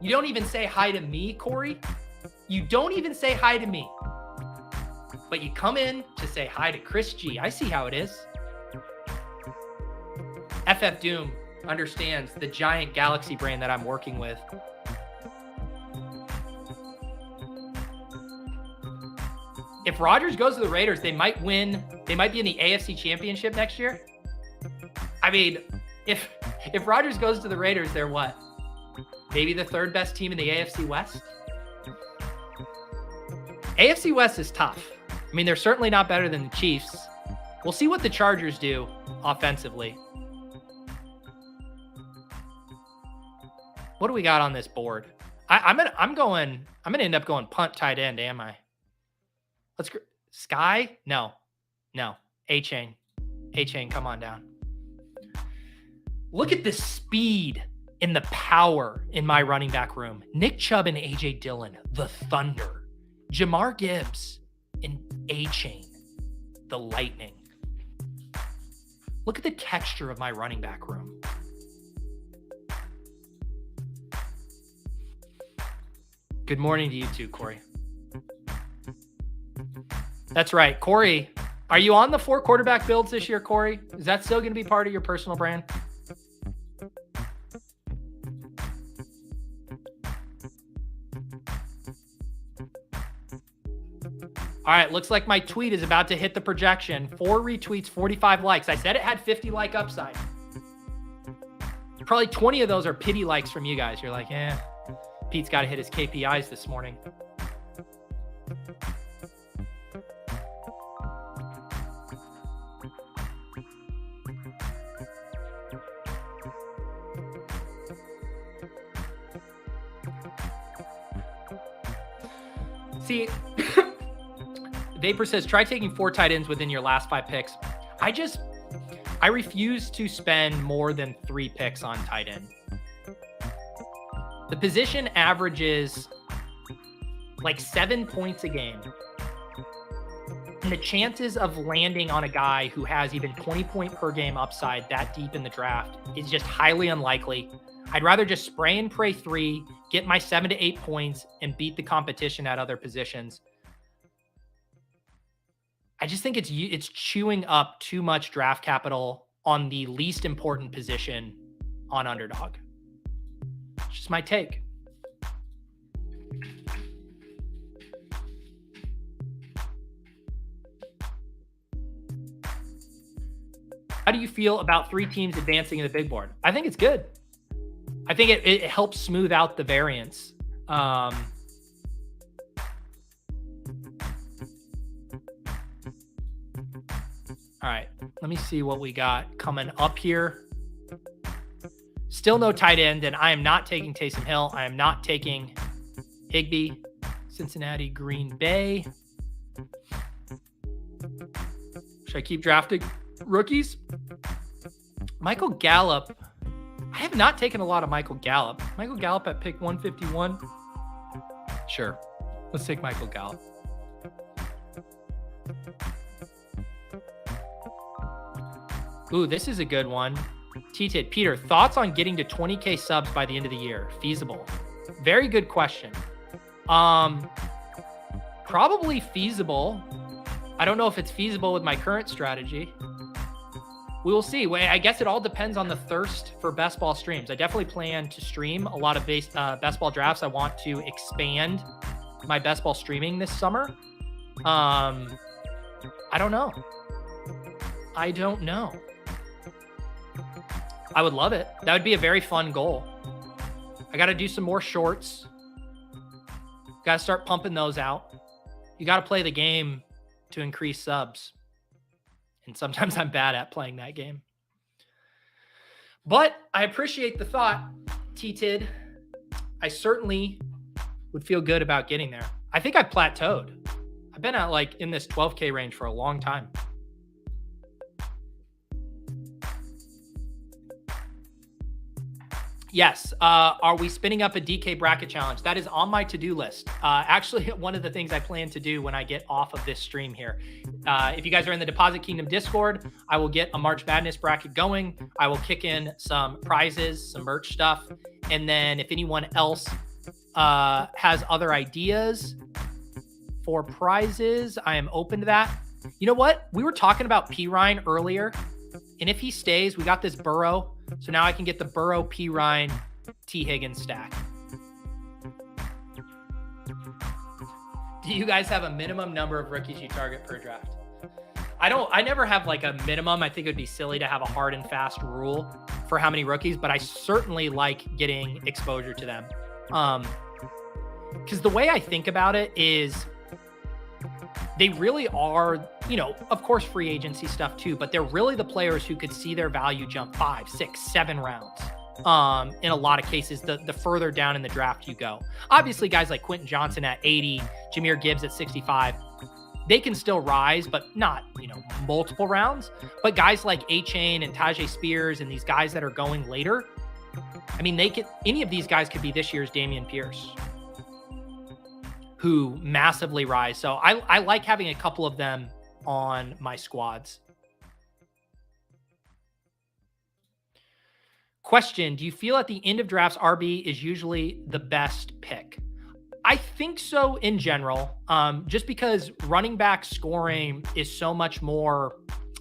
You don't even say hi to me, Corey. You don't even say hi to me. But you come in to say hi to Chris G. I see how it is. FF Doom understands the giant galaxy brain that I'm working with. If Rodgers goes to the Raiders, they might win. They might be in the AFC Championship next year. I mean, if Rodgers goes to the Raiders, they're what? Maybe the third best team in the AFC West? AFC West is tough. I mean, they're certainly not better than the Chiefs. We'll see what the Chargers do offensively. What do we got on this board? I'm gonna end up going punt tight end, am I? Let's go. Sky? No. A-Chain, come on down. Look at the speed and the power in my running back room. Nick Chubb and AJ Dillon, the Thunder. Jamar Gibbs and A-Chain, the Lightning. Look at the texture of my running back room. Good morning to you too, Corey. That's right. Corey Are you on the 4 quarterback builds this year, Corey? Is that still going to be part of your personal brand? All right, looks like my tweet is about to hit the projection. 4 retweets, 45 likes. I said it had 50 like upside. Probably 20 of those are pity likes from you guys. You're like, Pete's got to hit his KPIs this morning. See, Vapor says, try taking 4 tight ends within your last 5 picks. I refuse to spend more than 3 picks on tight end. The position averages like 7 points a game. And the chances of landing on a guy who has even 20 point per game upside that deep in the draft is just highly unlikely. I'd rather just spray and pray 3, get my 7 to 8 points, and beat the competition at other positions. I just think it's chewing up too much draft capital on the least important position on Underdog. It's just my take. How do you feel about 3 teams advancing in the big board? I think it's good. I think it helps smooth out the variance. All right, let me see what we got coming up here. Still no tight end, and I am not taking Taysom Hill. I am not taking Higbee, Cincinnati, Green Bay. Should I keep drafting rookies? Michael Gallup. I have not taken a lot of Michael Gallup. Michael Gallup at pick 151. Sure. Let's take Michael Gallup. Ooh, this is a good one. T-Tid. Peter, thoughts on getting to 20K subs by the end of the year? Feasible. Very good question. Probably feasible. I don't know if it's feasible with my current strategy. We will see. I guess it all depends on the thirst for best ball streams. I definitely plan to stream a lot of best ball drafts. I want to expand my best ball streaming this summer. I don't know. I don't know. I would love it. That would be a very fun goal. I got to do some more shorts. Got to start pumping those out. You got to play the game to increase subs. And sometimes I'm bad at playing that game. But I appreciate the thought, T-Tid. I certainly would feel good about getting there. I think I've plateaued. I've been at like in this 12K range for a long time. Yes. Are we spinning up a DK bracket challenge? That is on my to-do list. Actually, one of the things I plan to do when I get off of this stream here. If you guys are in the Deposit Kingdom Discord, I will get a March Madness bracket going. I will kick in some prizes, some merch stuff. And then if anyone else has other ideas for prizes, I am open to that. You know what? We were talking about P. Ryan earlier. And if he stays, we got this Burrow. So now I can get the Burrow, P. Ryan, T. Higgins stack. Do you guys have a minimum number of rookies you target per draft? I never have like a minimum. I think it would be silly to have a hard and fast rule for how many rookies, but I certainly like getting exposure to them. Because the way I think about it is they really are, you know, of course, free agency stuff too, but they're really the players who could see their value jump 5, 6, 7 rounds. In a lot of cases, the further down in the draft you go. Obviously, guys like Quentin Johnson at 80, Jahmyr Gibbs at 65, they can still rise, but not, you know, multiple rounds. But guys like A-Chain and Tajay Spears and these guys that are going later, I mean, any of these guys could be this year's Dameon Pierce, who massively rise. So I like having a couple of them on my squads. Question, do you feel at the end of drafts RB is usually the best pick? I think so in general, just because running back scoring is so much more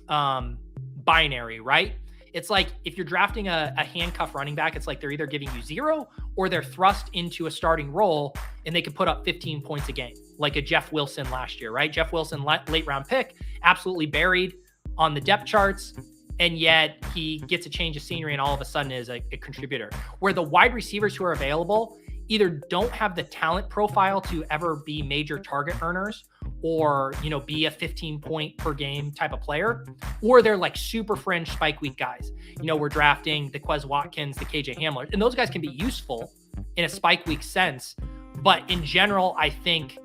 binary, right? It's like if you're drafting a handcuff running back, it's like they're either giving you 0 or they're thrust into a starting role and they can put up 15 points a game, like a Jeff Wilson last year, right? Jeff Wilson, late round pick, absolutely buried on the depth charts, and yet he gets a change of scenery and all of a sudden is a contributor. Where the wide receivers who are available either don't have the talent profile to ever be major target earners or, be a 15 point per game type of player, or they're like super fringe spike week guys. We're drafting the Quez Watkins, the KJ Hamler, and those guys can be useful in a spike week sense. But in general, I think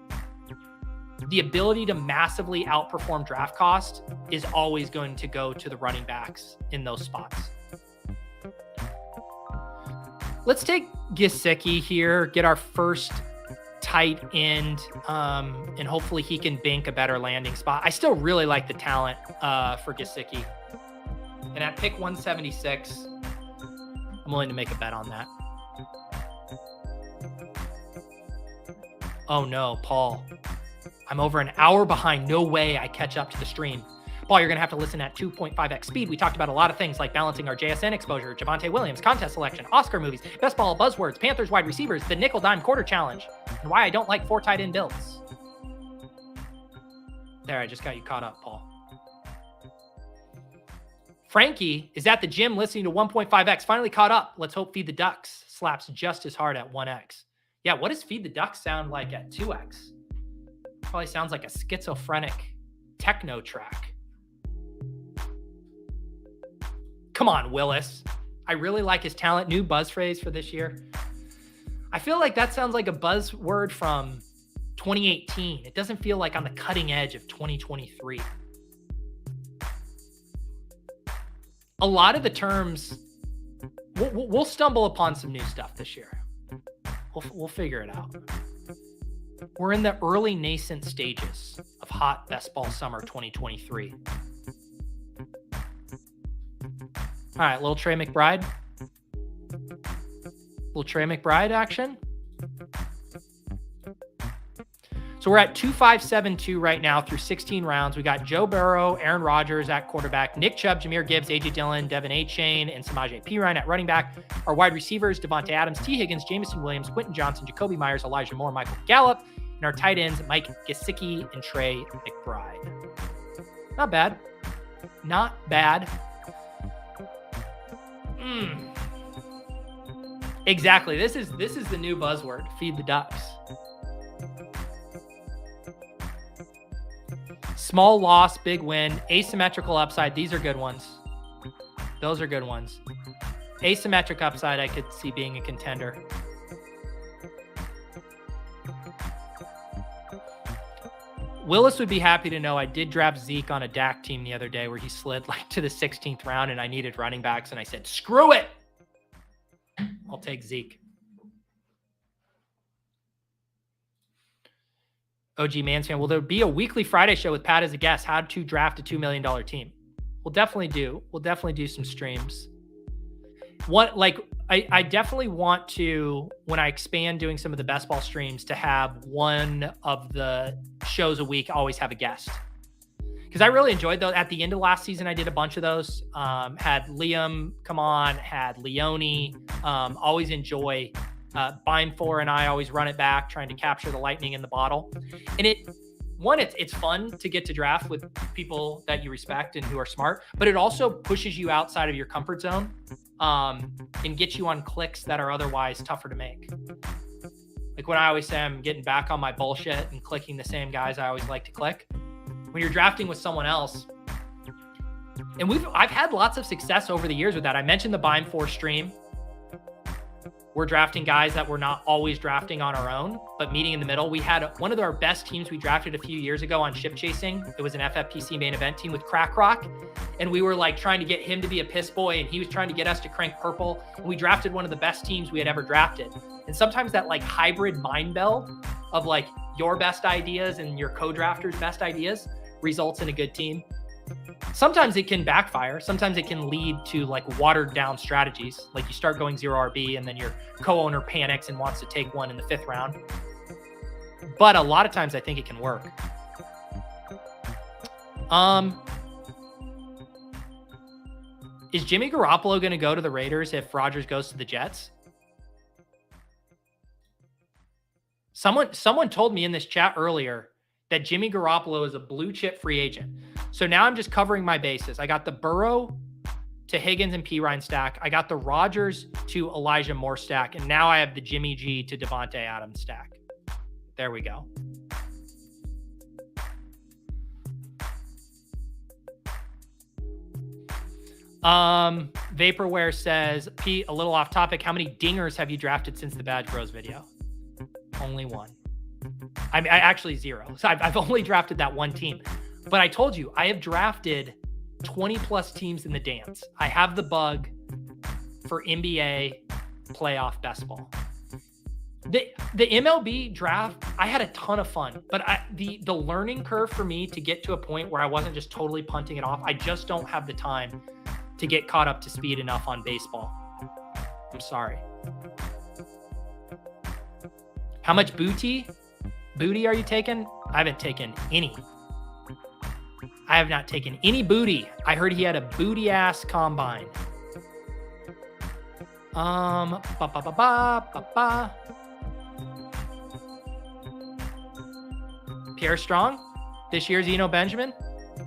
the ability to massively outperform draft cost is always going to go to the running backs in those spots. Let's take Gesicki here, get our first tight end, and hopefully he can bank a better landing spot. I still really like the talent for Gesicki. And at pick 176, I'm willing to make a bet on that. Oh no, Paul. I'm over an hour behind. No way I catch up to the stream. Paul, you're going to have to listen at 2.5x speed. We talked about a lot of things like balancing our JSN exposure, Javonte Williams, contest selection, Oscar movies, best ball buzzwords, Panthers wide receivers, the nickel dime quarter challenge, and why I don't like 4 tight end builds. There, I just got you caught up, Paul. Frankie is at the gym listening to 1.5x. Finally caught up. Let's hope Feed the Ducks slaps just as hard at 1x. Yeah, what does Feed the Ducks sound like at 2x? Probably sounds like a schizophrenic techno track. Come on, Willis. I really like his talent. New buzz phrase for this year. I feel like that sounds like a buzzword from 2018. It doesn't feel like on the cutting edge of 2023. A lot of the terms, we'll stumble upon some new stuff this year. We'll figure it out. We're in the early nascent stages of hot best ball summer 2023. All right, little Trey McBride. Little Trey McBride action. So we're at 2.572 right now through 16 rounds. We got Joe Burrow, Aaron Rodgers at quarterback, Nick Chubb, Jahmyr Gibbs, A.J. Dillon, Devin Achane, and Samaje Perine at running back. Our wide receivers, Devontae Adams, T. Higgins, Jameson Williams, Quentin Johnson, Jacoby Myers, Elijah Moore, Michael Gallup. And our tight ends, Mike Gesicki and Trey McBride. Not bad. Not bad. Exactly. This is the new buzzword. Feed the Ducks. Small loss, big win, asymmetrical upside. These are good ones. Those are good ones. Asymmetric upside, I could see being a contender. Willis would be happy to know I did draft Zeke on a DAC team the other day where he slid to the 16th round and I needed running backs and I said, screw it. I'll take Zeke. OG Mansfield, will there be a weekly Friday show with Pat as a guest? How to draft a $2 million team? We'll definitely do some streams. I definitely want to, when I expand doing some of the best ball streams, to have one of the shows a week always have a guest. Because I really enjoyed those. At the end of last season, I did a bunch of those. Had Liam come on, had Leone. Always enjoy. Bind4 and I always run it back, trying to capture the lightning in the bottle. And it's fun to get to draft with people that you respect and who are smart, but it also pushes you outside of your comfort zone and gets you on clicks that are otherwise tougher to make. Like when I always say I'm getting back on my bullshit and clicking the same guys I always like to click. When you're drafting with someone else, and I've had lots of success over the years with that. I mentioned the Bind4 stream. We're drafting guys that we're not always drafting on our own, but meeting in the middle. We had one of our best teams we drafted a few years ago on ship chasing. It was an FFPC main event team with Crack Rock. And we were trying to get him to be a piss boy and he was trying to get us to crank purple. And we drafted one of the best teams we had ever drafted. And sometimes that hybrid mind meld of your best ideas and your co-drafter's best ideas results in a good team. Sometimes it can backfire. Sometimes it can lead to watered down strategies. You start going 0 RB and then your co-owner panics and wants to take one in the 5th round. But a lot of times I think it can work. Is Jimmy Garoppolo going to go to the Raiders if Rodgers goes to the Jets? Someone told me in this chat earlier that Jimmy Garoppolo is a blue chip free agent. So now I'm just covering my bases. I got the Burrow to Higgins and Pirine stack. I got the Rodgers to Elijah Moore stack. And now I have the Jimmy G to Devontae Adams stack. There we go. Vaporware says, Pete, a little off topic. How many dingers have you drafted since the Badge Bros video? Only one. I actually 0. So I've only drafted that one team. But I told you, I have drafted 20 plus teams in the dance. I have the bug for NBA playoff best ball. The MLB draft, I had a ton of fun, but the learning curve for me to get to a point where I wasn't just totally punting it off, I just don't have the time to get caught up to speed enough on baseball. I'm sorry. How much booty are you taking? I haven't taken any. I have not taken any booty. I heard he had a booty ass combine. Pierre Strong, this year's Eno Benjamin.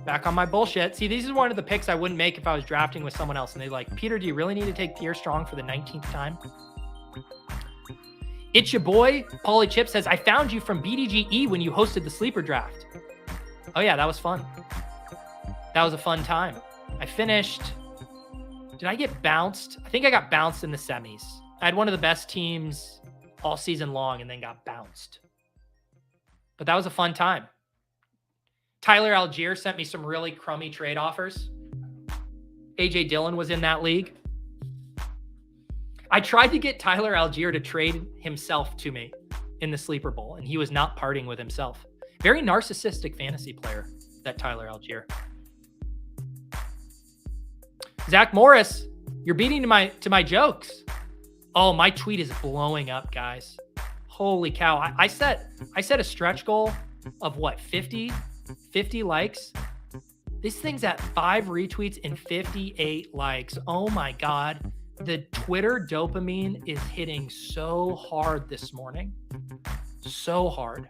Back on my bullshit. See, this is one of the picks I wouldn't make if I was drafting with someone else. And they're like, Peter, do you really need to take Pierre Strong for the 19th time? It's your boy, Paulie Chip says, I found you from BDGE when you hosted the sleeper draft. Oh yeah, that was fun. That was a fun time. I finished. Did I get bounced? I think I got bounced in the semis. I had one of the best teams all season long and then got bounced. But that was a fun time. Tyler Algier sent me some really crummy trade offers. AJ Dillon was in that league. I tried to get Tyler Algier to trade himself to me in the sleeper bowl, and he was not parting with himself. Very narcissistic fantasy player, that Tyler Algier. Zach Morris, you're beating to my jokes. Oh, my tweet is blowing up, guys. Holy cow. I set a stretch goal of what, 50 likes? This thing's at 5 retweets and 58 likes. Oh my God. The Twitter dopamine is hitting so hard this morning. So hard.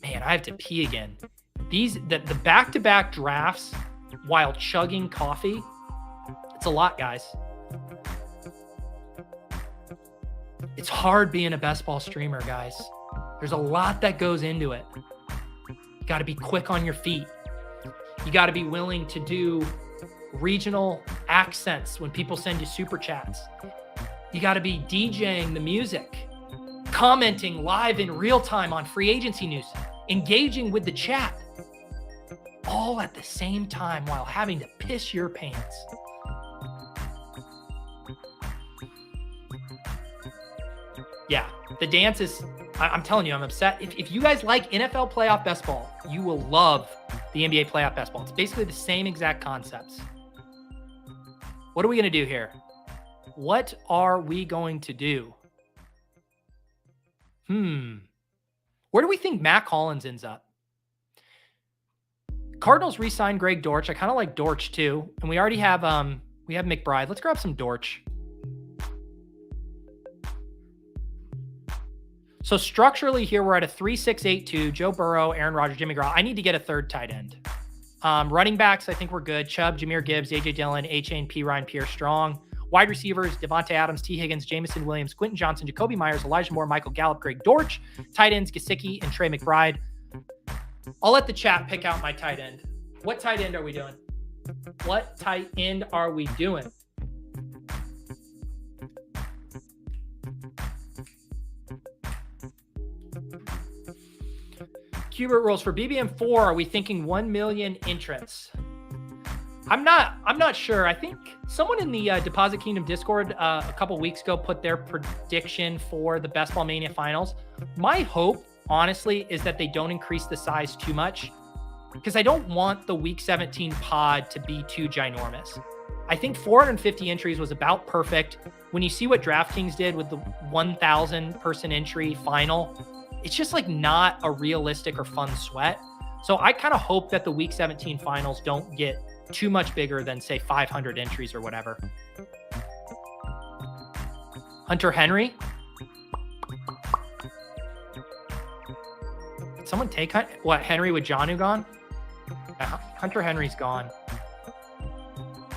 Man, I have to pee again. The back-to-back drafts while chugging coffee, it's a lot, guys. It's hard being a best ball streamer, guys. There's a lot that goes into it. You got to be quick on your feet. You got to be willing to do regional accents when people send you super chats. You got to be DJing the music, commenting live in real time on free agency news, engaging with the chat, all at the same time while having to piss your pants. Yeah, the dance is, I'm telling you, I'm upset. If you guys like NFL playoff best ball, you will love the NBA playoff best ball. It's basically the same exact concepts. What are we going to do here? What are we going to do? Where do we think Matt Collins ends up? Cardinals re-signed Greg Dortch. I kind of like Dortch too. And we already have McBride. Let's grab some Dortch. So structurally here, we're at a 3-6-8-2, Joe Burrow, Aaron Rodgers, Jimmy Garoppolo. I need to get a third tight end. Running backs, I think we're good. Chubb, Jahmyr Gibbs, AJ Dillon, A-Chain, P. Ryan, Pierre Strong. Wide receivers, Devontae Adams, T. Higgins, Jamison Williams, Quentin Johnson, Jacoby Myers, Elijah Moore, Michael Gallup, Greg Dortch. Tight ends, Gesicki and Trey McBride. I'll let the chat pick out my tight end. What tight end are we doing? What tight end are we doing? Hubert rolls for BBM4. Are we thinking 1 million entrants? I'm not sure. I think someone in the Deposit Kingdom Discord a couple weeks ago put their prediction for the Best Ball Mania Finals. My hope, honestly, is that they don't increase the size too much because I don't want the Week 17 pod to be too ginormous. I think 450 entries was about perfect. When you see what DraftKings did with the 1,000 person entry final, it's just like not a realistic or fun sweat. So I kind of hope that the week 17 finals don't get too much bigger than say 500 entries or whatever. Hunter Henry. Did someone take what, Henry with Jonnu gone? Yeah, Hunter Henry's gone.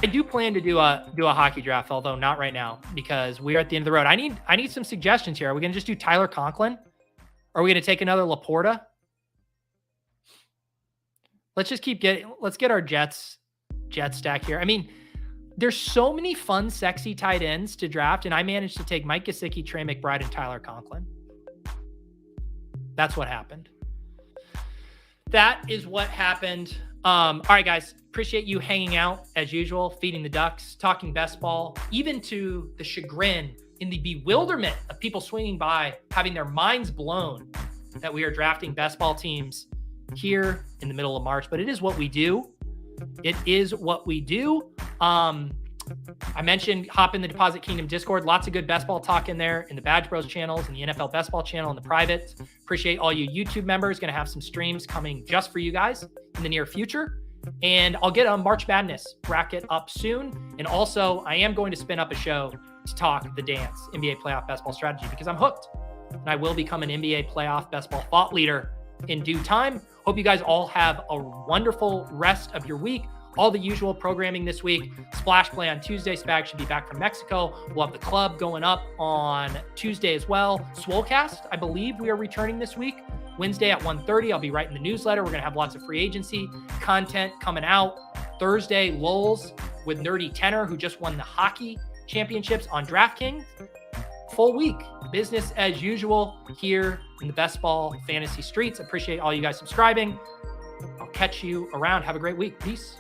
I do plan to do a hockey draft, although not right now because we are at the end of the road. I need some suggestions here. Are we gonna just do Tyler Conklin? Or are we gonna take another Laporta? Let's just let's get our Jets stack here. I mean, there's so many fun, sexy tight ends to draft, and I managed to take Mike Gesicki, Trey McBride, and Tyler Conklin. That's what happened. That is what happened. All right, guys. Appreciate you hanging out as usual, feeding the ducks, talking best ball, even to the chagrin and the bewilderment of people swinging by, having their minds blown that we are drafting best ball teams here in the middle of March. But it is what we do. It is what we do. I mentioned hop in the Deposit Kingdom Discord. Lots of good best ball talk in there in the Badge Bros channels and the NFL Best Ball channel and the private. Appreciate all you YouTube members. Going to have some streams coming just for you guys in the near future. And I'll get a March Madness bracket up soon. And also, I am going to spin up a show to talk the dance, NBA playoff best ball strategy, because I'm hooked. And I will become an NBA playoff best ball thought leader in due time. Hope you guys all have a wonderful rest of your week. All the usual programming this week. Splash Play on Tuesday. Spag should be back from Mexico. We'll have the club going up on Tuesday as well. Swolecast, I believe we are returning this week. Wednesday at 1:30, I'll be writing the newsletter. We're going to have lots of free agency content coming out. Thursday, Lulz with Nerdy Tenor, who just won the hockey championships on DraftKings. Full week. Business as usual here in the best ball fantasy streets. Appreciate all you guys subscribing. I'll catch you around. Have a great week. Peace.